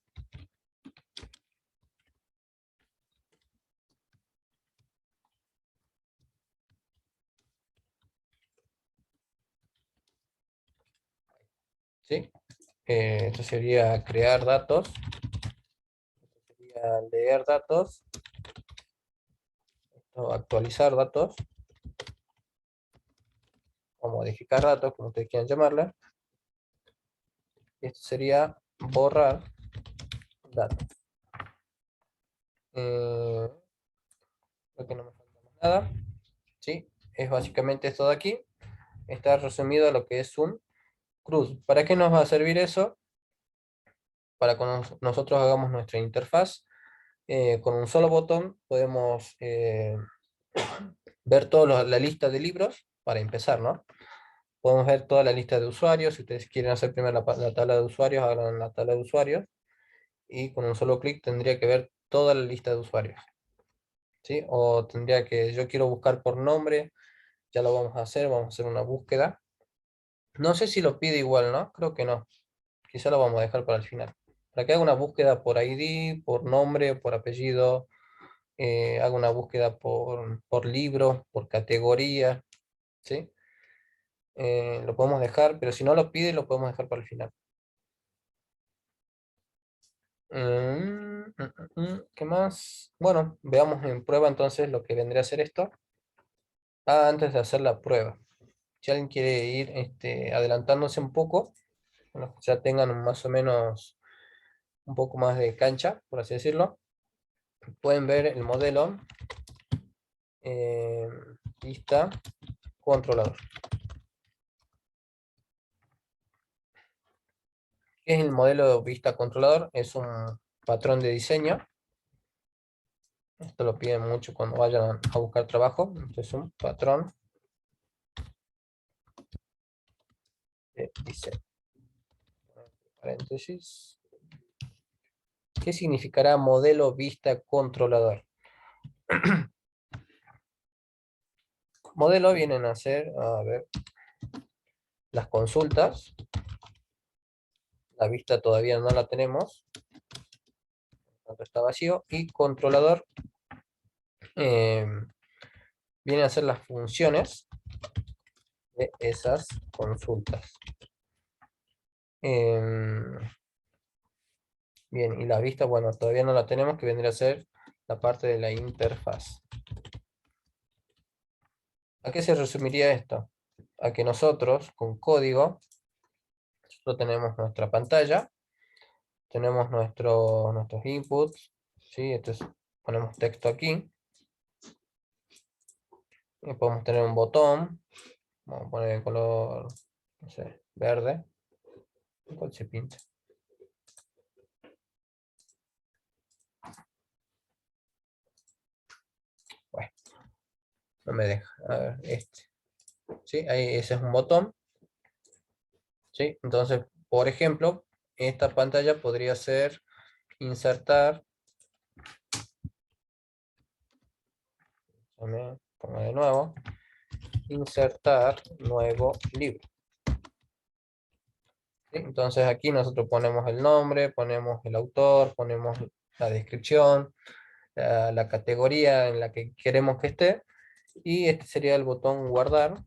¿Sí? Esto sería crear datos. Esto sería leer datos. Esto, actualizar datos. O modificar datos, como ustedes quieran llamarla. Esto sería borrar datos. Creo que no me falta más nada. ¿Sí? Es básicamente esto de aquí. Está resumido a lo que es un CRUD. ¿Para qué nos va a servir eso? Para que nosotros hagamos nuestra interfaz. Con un solo botón podemos ver toda la lista de libros, para empezar, ¿no? Podemos ver toda la lista de usuarios. Si ustedes quieren hacer primero la tabla de usuarios, hagan la tabla de usuarios. Y con un solo clic tendría que ver toda la lista de usuarios. ¿Sí? O tendría que, yo quiero buscar por nombre, ya lo vamos a hacer una búsqueda. No sé si lo pide igual, ¿no? Creo que no. Quizá lo vamos a dejar para el final. Para que haga una búsqueda por ID, por nombre, por apellido, haga una búsqueda por libro, por categoría, ¿sí? Lo podemos dejar, pero si no lo pide, lo podemos dejar para el final. ¿Qué más? Bueno, veamos en prueba entonces lo que vendría a ser esto. Antes de hacer la prueba. Si alguien quiere ir adelantándose un poco, bueno, ya tengan más o menos un poco más de cancha, por así decirlo, pueden ver el modelo vista controlador. ¿Qué es el modelo vista controlador? Es un patrón de diseño. Esto lo piden mucho cuando vayan a buscar trabajo. Esto es un patrón de diseño. Paréntesis. ¿Qué significará modelo vista controlador? Modelo vienen a ser, a ver, las consultas. La vista todavía no la tenemos. Está vacío. Y controlador viene a ser las funciones de esas consultas. Bien, y la vista, bueno, todavía no la tenemos, que vendría a ser la parte de la interfaz. ¿A qué se resumiría esto? A que nosotros, con código, nosotros tenemos nuestra pantalla, tenemos nuestros inputs, ¿sí? Entonces ponemos texto aquí, y podemos tener un botón, vamos a poner el color, no sé, verde, ¿cuál se pinta? Bueno, no me deja, a ver, ¿sí? Ahí ese es un botón, ¿sí? Entonces, por ejemplo, esta pantalla podría ser insertar, pongo de nuevo, insertar nuevo libro. ¿Sí? Entonces aquí nosotros ponemos el nombre, ponemos el autor, ponemos la descripción, la categoría en la que queremos que esté, y este sería el botón guardar.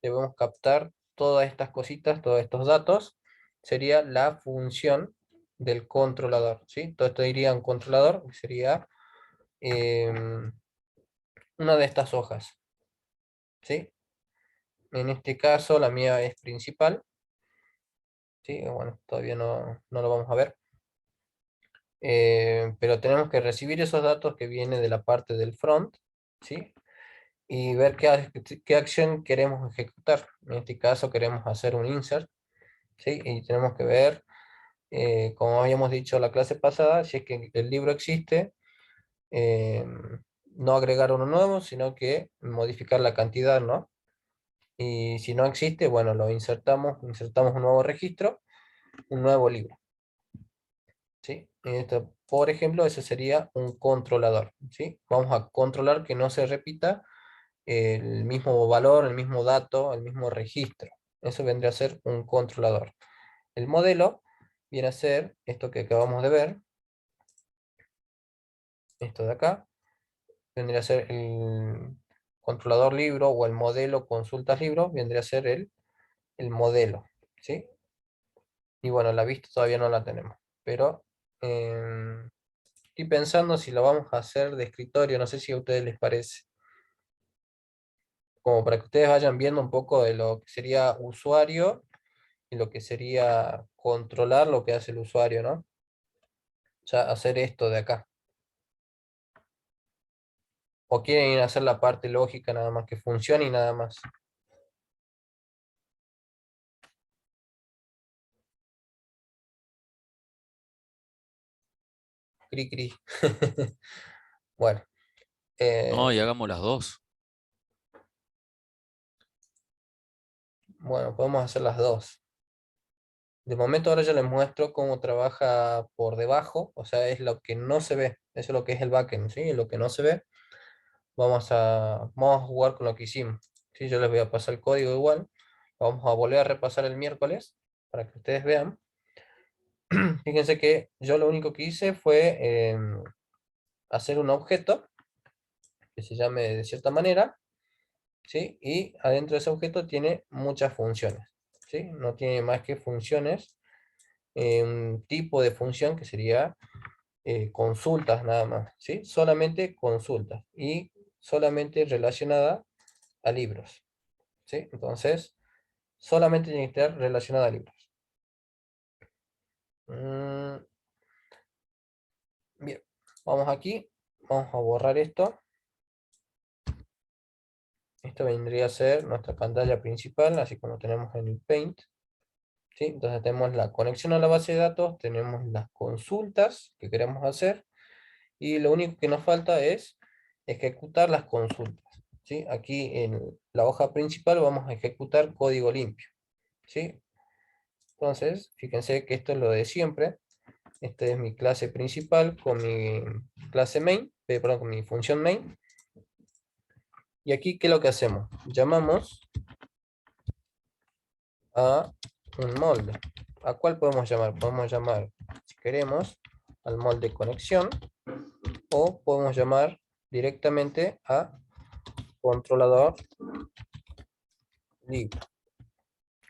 Debemos captar todas estas cositas, todos estos datos, sería la función del controlador, ¿sí? Todo esto iría a un controlador, que sería una de estas hojas, ¿sí? En este caso la mía es principal, ¿sí? Bueno, todavía no lo vamos a ver. Pero tenemos que recibir esos datos que vienen de la parte del front, ¿sí? Y ver qué acción queremos ejecutar. En este caso queremos hacer un insert, ¿sí? Y tenemos que ver, como habíamos dicho la clase pasada, si es que el libro existe, no agregar uno nuevo, sino que modificar la cantidad, ¿no? Y si no existe, bueno, lo insertamos un nuevo registro, un nuevo libro. ¿Sí? Esto, por ejemplo, ese sería un controlador, ¿sí? Vamos a controlar que no se repita el mismo valor, el mismo dato, el mismo registro. Eso vendría a ser un controlador. El modelo viene a ser esto que acabamos de ver. Esto de acá. Vendría a ser el controlador libro o el modelo consultas libro. Vendría a ser el modelo. ¿Sí? Y bueno, la vista todavía no la tenemos. Pero estoy pensando si lo vamos a hacer de escritorio. No sé si a ustedes les parece. Como para que ustedes vayan viendo un poco de lo que sería usuario y lo que sería controlar lo que hace el usuario, ¿no? Ya hacer esto de acá. O quieren ir a hacer la parte lógica nada más, que funcione y nada más. Cri, cri. Bueno. No, y hagamos las dos. Bueno, podemos hacer las dos. De momento ahora ya les muestro cómo trabaja por debajo. O sea, es lo que no se ve. Eso es lo que es el backend, ¿sí? Lo que no se ve. Vamos a jugar con lo que hicimos. ¿Sí? Yo les voy a pasar el código igual. Vamos a volver a repasar el miércoles para que ustedes vean. Fíjense que yo lo único que hice fue hacer un objeto que se llame de cierta manera, ¿sí? Y adentro de ese objeto tiene muchas funciones, ¿sí? No tiene más que funciones, un tipo de función que sería consultas nada más, ¿sí? Solamente consultas y solamente relacionada a libros, ¿sí? Entonces, solamente tiene que estar relacionada a libros. Bien, vamos aquí, vamos a borrar esto. Esto vendría a ser nuestra pantalla principal, así como tenemos en el Paint. ¿Sí? Entonces tenemos la conexión a la base de datos, tenemos las consultas que queremos hacer, y lo único que nos falta es ejecutar las consultas. ¿Sí? Aquí en la hoja principal vamos a ejecutar código limpio. ¿Sí? Entonces, fíjense que esto es lo de siempre. Esta es mi clase principal con mi clase main, perdón, con mi función main. Y aquí, ¿qué es lo que hacemos? Llamamos a un molde. ¿A cuál podemos llamar? Podemos llamar, si queremos, al molde conexión, o podemos llamar directamente a controlador libro.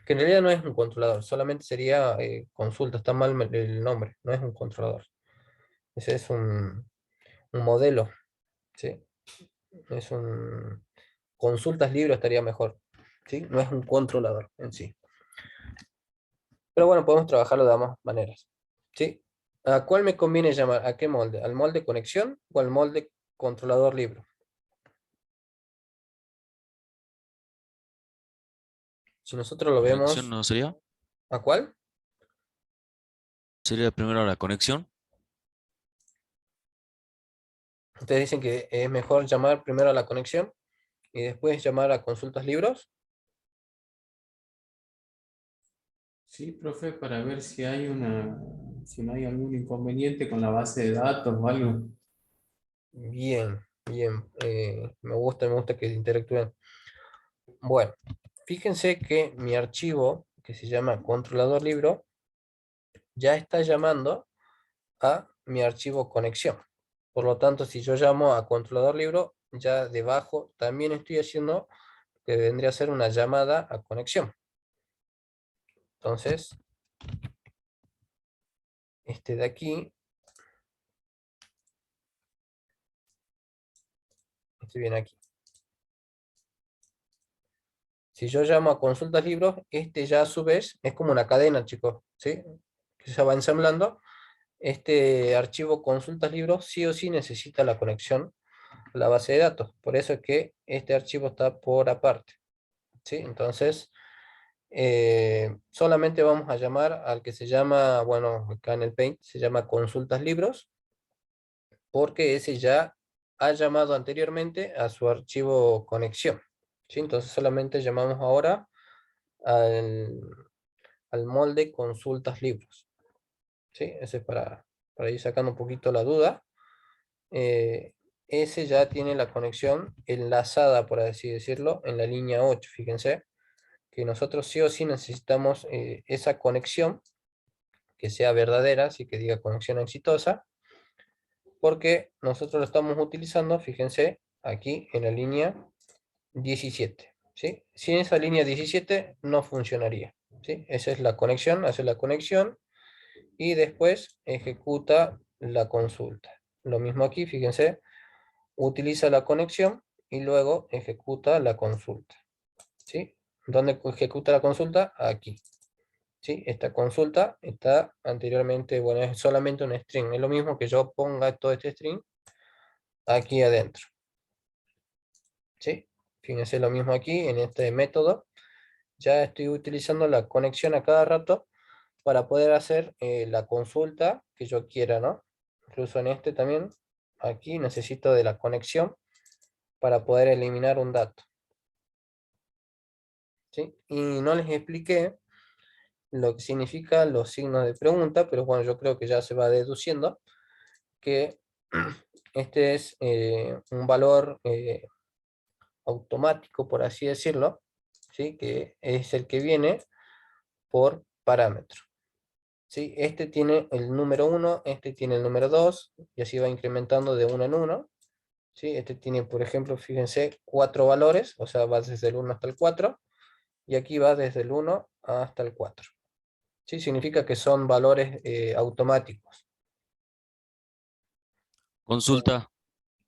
Que en realidad no es un controlador, solamente sería consulta, está mal el nombre, no es un controlador. Ese es un modelo, ¿sí? Es un... Consultas libro estaría mejor, ¿sí? No es un controlador en sí. Pero bueno, podemos trabajarlo de ambas maneras, ¿sí? ¿A cuál me conviene llamar? ¿A qué molde? ¿Al molde conexión o al molde controlador libro? Si nosotros lo ¿Conexión vemos, no sería? ¿a cuál? ¿Sería primero la conexión? Ustedes dicen que es mejor llamar primero a la conexión y después llamar a consultas libros. Sí, profe, para ver si hay si no hay algún inconveniente con la base de datos o algo. Bien, bien. Me gusta que interactúen. Bueno, fíjense que mi archivo, que se llama controlador libro, ya está llamando a mi archivo conexión. Por lo tanto, si yo llamo a controlador libro, ya debajo también estoy haciendo que vendría a ser una llamada a conexión. Entonces, este de aquí, este viene aquí. Si yo llamo a consultas libros, este ya a su vez es como una cadena, chicos, ¿sí? Que se va ensamblando. Este archivo consultas libros sí o sí necesita la conexión a la base de datos. Por eso es que este archivo está por aparte, ¿sí? Entonces, solamente vamos a llamar al que se llama, bueno, acá en el Paint se llama consultas libros, porque ese ya ha llamado anteriormente a su archivo conexión, ¿sí? Entonces solamente llamamos ahora al molde consultas libros, ¿sí? Ese es para ir sacando un poquito la duda. Ese ya tiene la conexión enlazada, por así decirlo, en la línea 8. Fíjense que nosotros sí o sí necesitamos esa conexión que sea verdadera, así que diga conexión exitosa, porque nosotros lo estamos utilizando, fíjense, aquí en la línea 17, ¿sí? Sin esa línea 17 no funcionaría, ¿sí? Esa es la conexión, hace la conexión y después ejecuta la consulta. Lo mismo aquí, fíjense, utiliza la conexión y luego ejecuta la consulta, ¿sí? ¿Dónde ejecuta la consulta? Aquí. ¿Sí? Esta consulta está anteriormente, bueno, es solamente un string. Es lo mismo que yo ponga todo este string aquí adentro. ¿Sí? Fíjense lo mismo aquí en este método. Ya estoy utilizando la conexión a cada rato para poder hacer la consulta que yo quiera, ¿no? Incluso en este también, aquí necesito de la conexión para poder eliminar un dato. ¿Sí? Y no les expliqué lo que significan los signos de pregunta, pero bueno, yo creo que ya se va deduciendo que este es un valor automático, por así decirlo, ¿sí? Que es el que viene por parámetro. ¿Sí? Este tiene el número 1, este tiene el número 2, y así va incrementando de 1 en 1. ¿Sí? Este tiene, por ejemplo, fíjense, 4 valores, o sea, va desde el 1 hasta el 4, y aquí va desde el 1 hasta el 4. ¿Sí? Significa que son valores automáticos. Consulta.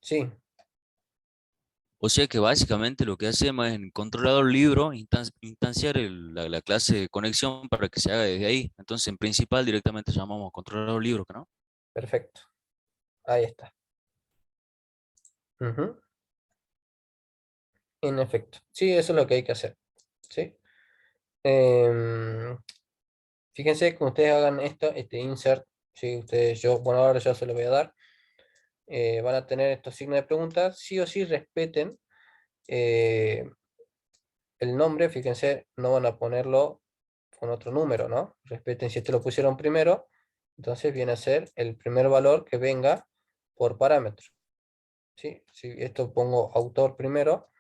Sí, O sea que básicamente lo que hacemos es en controlador libro instanciar la clase de conexión para que se haga desde ahí. Entonces en principal directamente llamamos controlador libro, ¿no? perfecto. Ahí está. Ujú. En efecto. Sí, eso es lo que hay que hacer. ¿Sí? Em, Fíjense que ustedes hagan esto, este insert. ¿Sí? Ustedes, yo, bueno, ahora ya se lo voy a dar. Van a tener estos signos de pregunta. Sí o sí respeten el nombre. Fíjense, no van a ponerlo con otro número, ¿no? Respeten si este lo pusieron primero. Entonces viene a ser el primer valor que venga por parámetro. ¿Sí? Si esto pongo autor primero,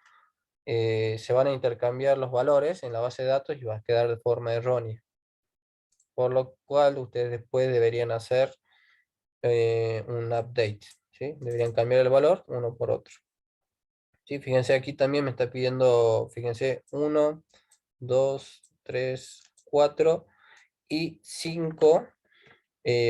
se van a intercambiar los valores en la base de datos y va a quedar de forma errónea. Por lo cual ustedes después deberían hacer un update. ¿Sí? Deberían cambiar el valor uno por otro. ¿Sí? Fíjense aquí también me está pidiendo, fíjense, 1, 2, 3, 4 y 5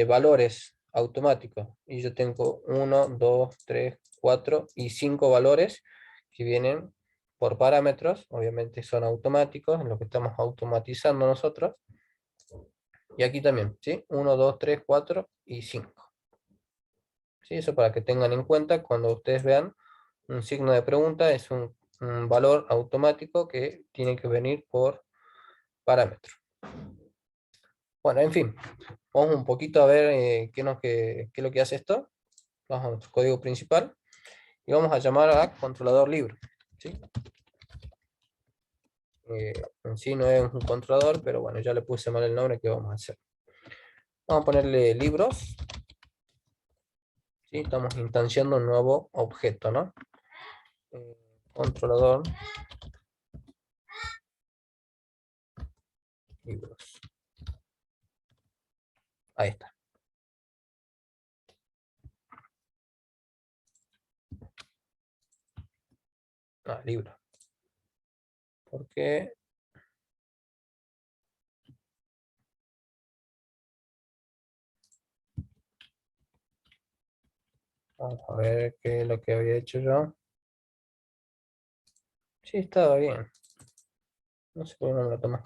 valores automáticos. Y yo tengo 1, 2, 3, 4 y 5 valores que vienen por parámetros. Obviamente son automáticos, en lo que estamos automatizando nosotros. Y aquí también, ¿sí? 1, 2, 3, 4 y 5. ¿Sí? Eso para que tengan en cuenta cuando ustedes vean un signo de pregunta, es un valor automático que tiene que venir por parámetro. Bueno, en fin, vamos un poquito a ver qué es lo que hace esto. Vamos a nuestro código principal y vamos a llamar a controlador libro. ¿Sí? En sí no es un controlador, pero bueno, ya le puse mal el nombre que vamos a hacer. Vamos a ponerle libros. ¿Sí? Estamos instanciando un nuevo objeto, ¿no? Controlador libros. Ahí está. Libro. ¿Por qué? Vamos a ver qué es lo que había hecho yo. Sí, estaba bien. No sé por qué no me lo tomé.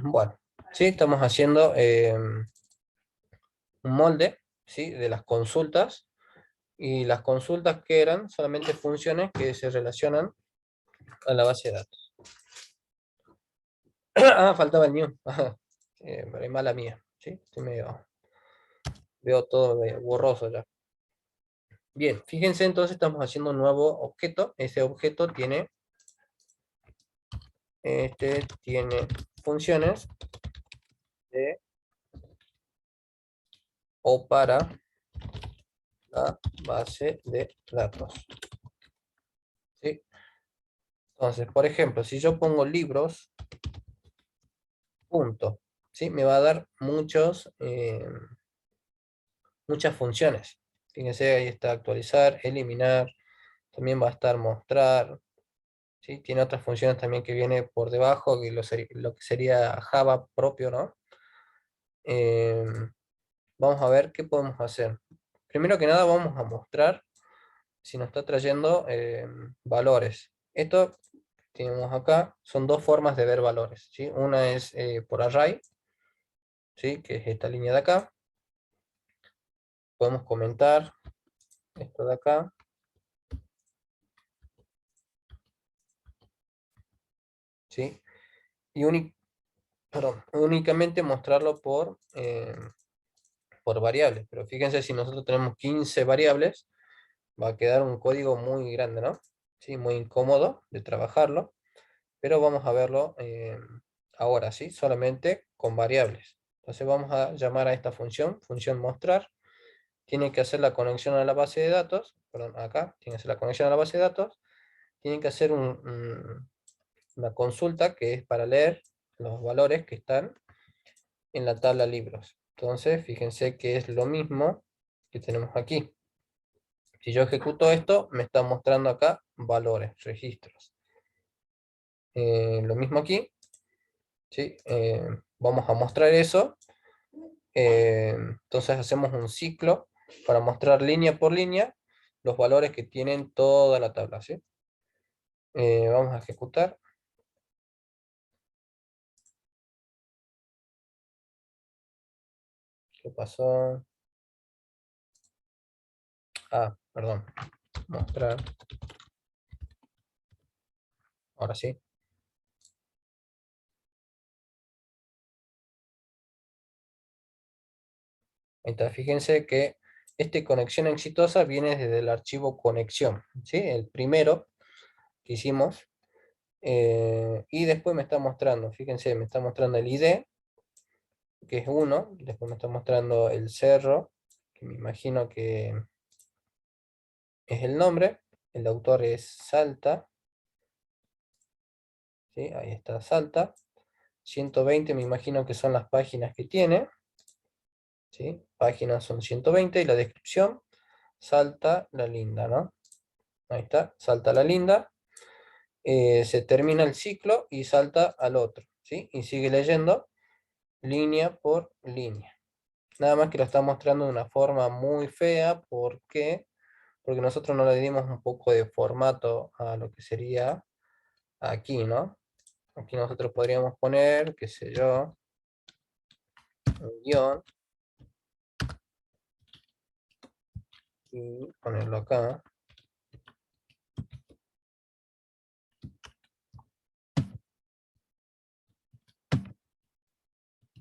Bueno, sí, estamos haciendo un molde, ¿sí? De las consultas. Y las consultas que eran solamente funciones que se relacionan a la base de datos. Faltaba el new. Mala mía. ¿Sí? Veo todo borroso ya. Bien, fíjense entonces estamos haciendo un nuevo objeto. Ese objeto tiene funciones de o para la base de datos. ¿Sí? Entonces, por ejemplo, si yo pongo libros, punto, ¿sí? Me va a dar muchas funciones. Fíjense, ahí está actualizar, eliminar, también va a estar mostrar, ¿sí? Tiene otras funciones también que viene por debajo, que lo que sería Java propio, ¿no? Vamos a ver qué podemos hacer. Primero que nada vamos a mostrar si nos está trayendo valores. Esto que tenemos acá son dos formas de ver valores, ¿sí? Una es por array, ¿sí? Que es esta línea de acá. Podemos comentar esto de acá. ¿Sí? Y únicamente mostrarlo por variables. Pero fíjense, si nosotros tenemos 15 variables, va a quedar un código muy grande, ¿no? ¿Sí? Muy incómodo de trabajarlo. Pero vamos a verlo ahora, ¿sí? Solamente con variables. Entonces vamos a llamar a esta función mostrar. Tiene que hacer la conexión a la base de datos. Perdón, acá tiene que hacer la conexión a la base de datos. Tienen que hacer una consulta que es para leer los valores que están en la tabla libros. Entonces, fíjense que es lo mismo que tenemos aquí. Si yo ejecuto esto, me está mostrando acá valores, registros. Lo mismo aquí. ¿Sí? Vamos a mostrar eso. Entonces hacemos un ciclo para mostrar línea por línea los valores que tienen toda la tabla. ¿Sí? Vamos a ejecutar. ¿Qué pasó? Ah, perdón. Mostrar. Ahora sí. Ahí está. Fíjense que esta conexión exitosa viene desde el archivo conexión. ¿Sí? El primero que hicimos. Y después me está mostrando, fíjense, me está mostrando el ID, que es 1. Después me está mostrando el cerro, que me imagino que es el nombre. El autor es Salta. ¿Sí? Ahí está Salta. 120 me imagino que son las páginas que tiene. ¿Sí? Páginas son 120 y la descripción, Salta la Linda, ¿no? Ahí está, Salta la Linda. Se termina el ciclo y salta al otro, ¿sí? Y sigue leyendo línea por línea. Nada más que lo está mostrando de una forma muy fea. ¿Por qué? Porque nosotros no le dimos un poco de formato a lo que sería aquí, ¿no? Aquí nosotros podríamos poner, qué sé yo, un guión. Y ponerlo acá.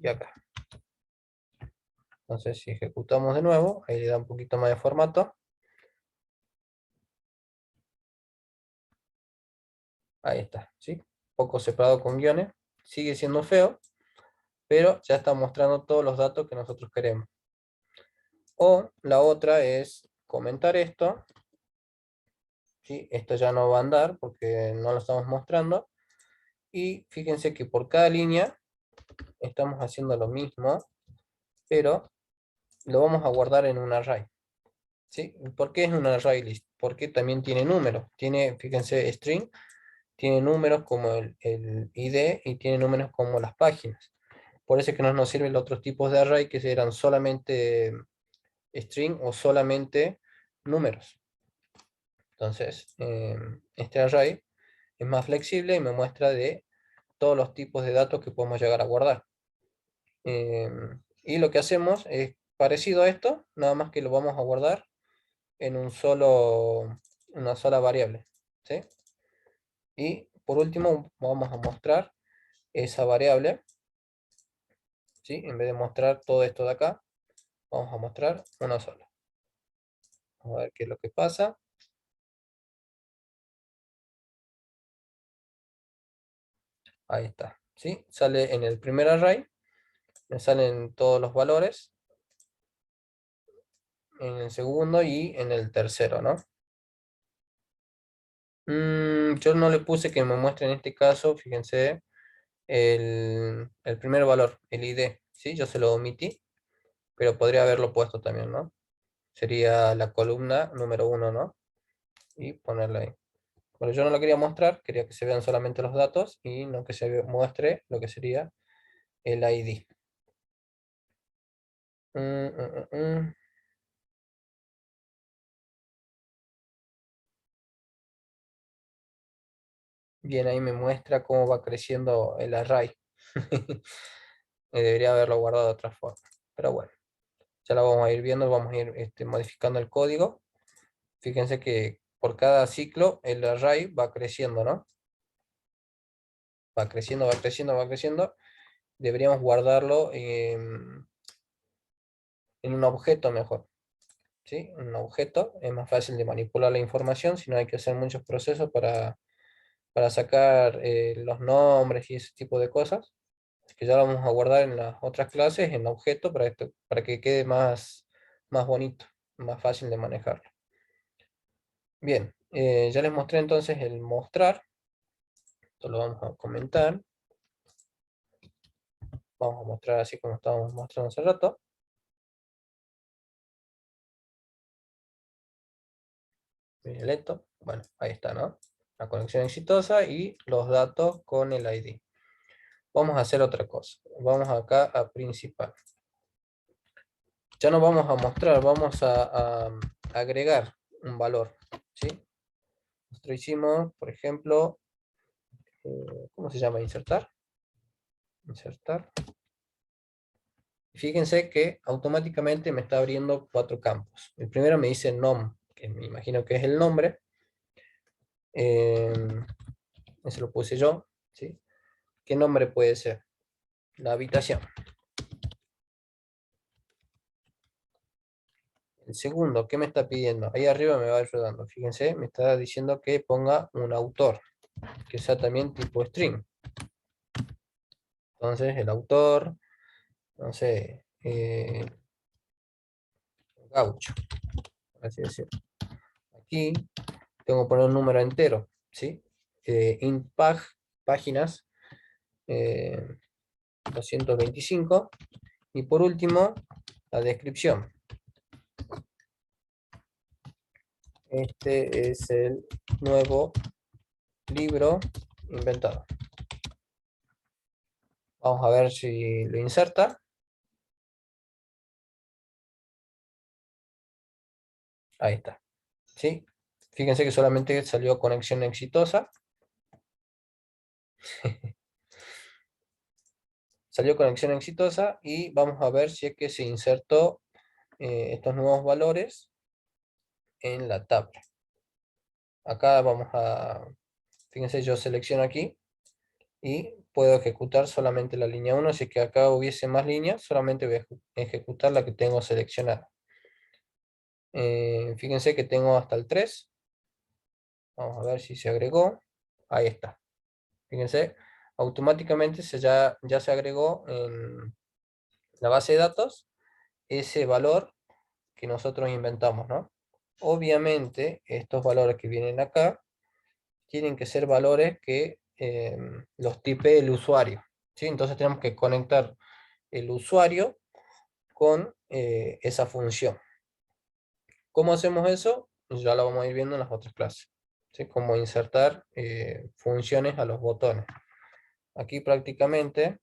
Y acá. Entonces si ejecutamos de nuevo, ahí le da un poquito más de formato. Ahí está, ¿sí? Poco separado con guiones. Sigue siendo feo, pero ya está mostrando todos los datos que nosotros queremos. O la otra es comentar esto. ¿Sí? Esto ya no va a andar porque no lo estamos mostrando. Y fíjense que por cada línea estamos haciendo lo mismo, pero lo vamos a guardar en un array. ¿Sí? ¿Por qué es un array list? Porque también tiene números. Tiene, fíjense, string, tiene números como el ID y tiene números como las páginas. Por eso es que no nos sirven los otros tipos de array que eran solamente string o solamente números. Entonces, este array es más flexible y me muestra de todos los tipos de datos que podemos llegar a guardar. Y lo que hacemos es parecido a esto, nada más que lo vamos a guardar en una sola variable. ¿Sí? Y por último vamos a mostrar esa variable. ¿Sí? En vez de mostrar todo esto de acá, vamos a mostrar una sola. Vamos a ver qué es lo que pasa. Ahí está. ¿Sí? Sale en el primer array, me salen todos los valores. En el segundo y en el tercero, ¿no? Yo no le puse que me muestre en este caso, fíjense, el primer valor, el ID, ¿sí? Yo se lo omití, pero podría haberlo puesto también, ¿no? Sería la columna número 1, ¿no? Y ponerla ahí. Pero yo no lo quería mostrar, quería que se vean solamente los datos y no que se muestre lo que sería el ID. Bien, ahí me muestra cómo va creciendo el array. Debería haberlo guardado de otra forma. Pero bueno, ya lo vamos a ir viendo, vamos a ir modificando el código. Fíjense que por cada ciclo el array va creciendo, ¿no? Va creciendo, va creciendo, va creciendo. Deberíamos guardarlo en un objeto mejor. ¿Sí? Un objeto es más fácil de manipular la información, si no hay que hacer muchos procesos para sacar los nombres y ese tipo de cosas. Así que ya lo vamos a guardar en las otras clases, en objeto, para que quede más bonito, más fácil de manejarlo. Bien, ya les mostré entonces el mostrar. Esto lo vamos a comentar. Vamos a mostrar así como estábamos mostrando hace rato. Bien lento. Bueno, ahí está, ¿no? La conexión exitosa y los datos con el ID. Vamos a hacer otra cosa. Vamos acá a principal. Ya no vamos a mostrar, vamos a agregar un valor. ¿Sí? Nosotros hicimos, por ejemplo, ¿cómo se llama? Insertar. Insertar. Fíjense que automáticamente me está abriendo 4 campos. El primero me dice nom, que me imagino que es el nombre. Ese lo puse yo. ¿Sí? ¿Qué nombre puede ser? La habitación. El segundo, ¿qué me está pidiendo? Ahí arriba me va ayudando. Fíjense, me está diciendo que ponga un autor, que sea también tipo string. Entonces, el autor, no sé, Gaucho, por así decirlo. Aquí tengo que poner un número entero, ¿sí? Int páginas, 225. Y por último, la descripción. Este es el nuevo libro inventado. Vamos a ver si lo inserta. Ahí está. ¿Sí? Fíjense que solamente salió conexión exitosa. Salió conexión exitosa y vamos a ver si es que se insertó estos nuevos valores en la tabla. Acá vamos a, fíjense, yo selecciono aquí y puedo ejecutar solamente la línea 1. Si es que acá hubiese más líneas, solamente voy a ejecutar la que tengo seleccionada. Fíjense que tengo hasta el 3. Vamos a ver si se agregó. Ahí está. Fíjense, automáticamente ya se agregó en la base de datos ese valor que nosotros inventamos, ¿no? Obviamente, estos valores que vienen acá tienen que ser valores que los tipe el usuario, ¿sí? Entonces tenemos que conectar el usuario con esa función. ¿Cómo hacemos eso? Ya lo vamos a ir viendo en las otras clases. ¿Sí? Cómo insertar funciones a los botones. Aquí prácticamente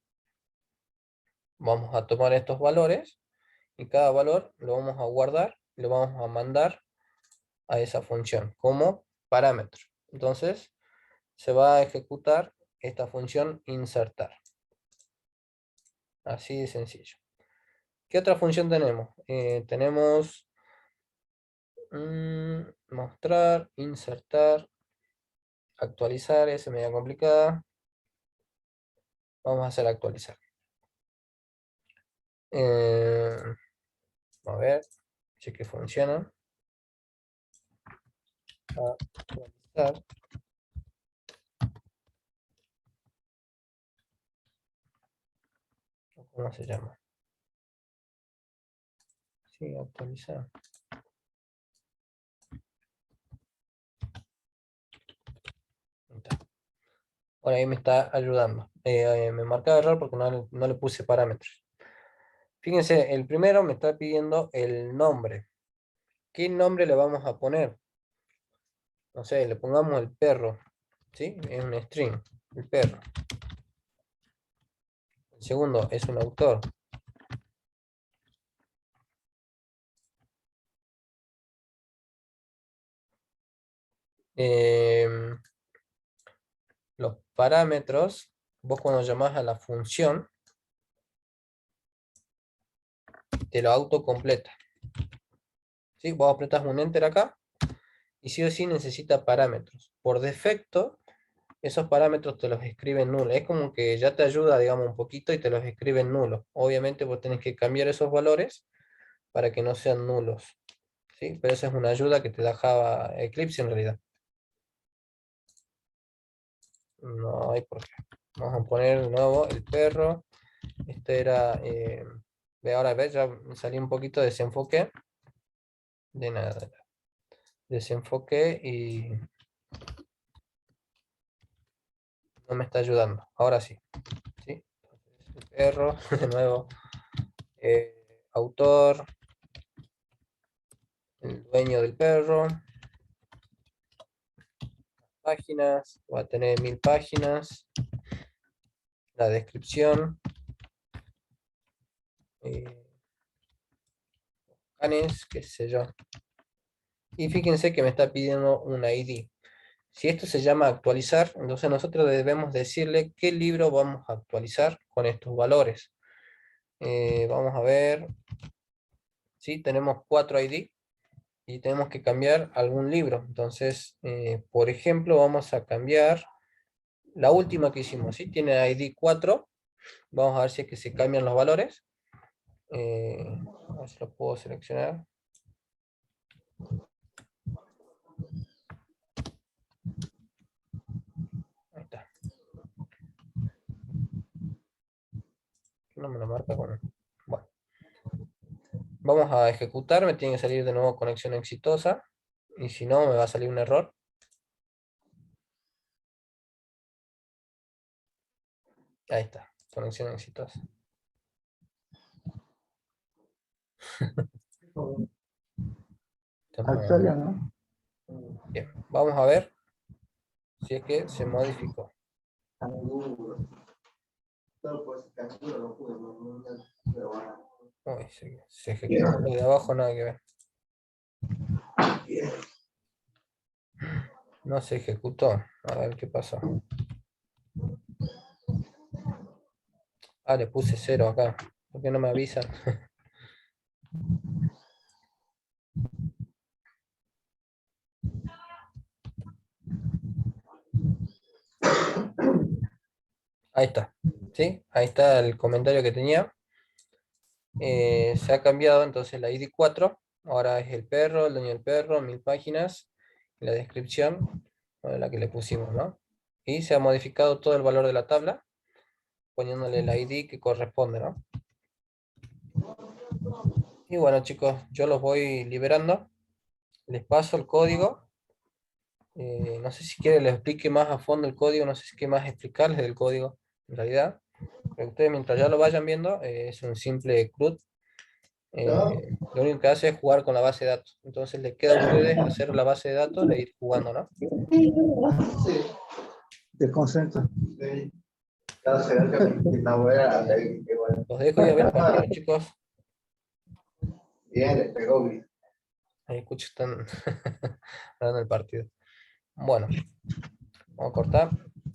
vamos a tomar estos valores y cada valor lo vamos a guardar y lo vamos a mandar a esa función como parámetro. Entonces se va a ejecutar esta función insertar. Así de sencillo. ¿Qué otra función tenemos? Tenemos mostrar, insertar, actualizar, es media complicada. Vamos a hacer actualizar. A ver si que funciona. Actualizar. ¿Cómo se llama? Sí, actualizar. Ahora ahí me está ayudando. Me marcaba error porque no le puse parámetros. Fíjense, el primero me está pidiendo el nombre. ¿Qué nombre le vamos a poner? No sé, le pongamos el perro. ¿Sí? Es un string, el perro. El segundo es un autor. Los parámetros, vos cuando llamás a la función, te lo autocompleta. ¿Sí? Vos apretás un enter acá y sí o sí necesita parámetros. Por defecto, esos parámetros te los escribe en nulo. Es como que ya te ayuda, digamos, un poquito y te los escribe en nulo. Obviamente vos tenés que cambiar esos valores para que no sean nulos. ¿Sí? Pero esa es una ayuda que te da Java Eclipse en realidad. No hay por qué. Vamos a poner de nuevo el perro. Este era... ve ahora, ves, ya salí un poquito de desenfoque. De nada. Desenfoque y no me está ayudando. Ahora sí. ¿Sí? El perro, de nuevo. Autor. El dueño del perro. Páginas. Va a tener 1000 páginas. La descripción. Canes, qué sé yo. Y fíjense que me está pidiendo un ID. Si esto se llama actualizar, entonces nosotros debemos decirle qué libro vamos a actualizar con estos valores. Vamos a ver. Sí, tenemos 4 ID y tenemos que cambiar algún libro. Entonces, por ejemplo, vamos a cambiar la última que hicimos. ¿Sí? Tiene ID 4. Vamos a ver si es que se cambian los valores. A ver si lo puedo seleccionar. Ahí está. No me lo marca con... Bueno. Vamos a ejecutar, me tiene que salir de nuevo conexión exitosa. Y si no, me va a salir un error. Ahí está, conexión exitosa. ¿no? Bien, vamos a ver si es que se modificó. Uy, se ejecutó lo de abajo, nada que ver. No se ejecutó. A ver qué pasó. Ah, le puse 0 acá. ¿Por qué no me avisan? Ahí está. ¿Sí? Ahí está el comentario que tenía. Se ha cambiado entonces la ID 4. Ahora es el perro, el dueño del perro, 1000 páginas. Y la descripción, bueno, la que le pusimos, ¿no? Y se ha modificado todo el valor de la tabla, poniéndole el ID que corresponde, ¿no? Y bueno, chicos, yo los voy liberando. Les paso el código. No sé si quieren les explique más a fondo el código, no sé si qué más explicarles del código en realidad. Pero ustedes mientras ya lo vayan viendo, es un simple CRUD. Lo único que hace es jugar con la base de datos. Entonces les queda a ustedes hacer la base de datos e ir jugando, ¿no? Sí. Te concentras. Sí. Los dejo y a ver el partido, chicos. Bien, le pegó bien. Ahí escucho, están dando el partido. Bueno, vamos a cortar.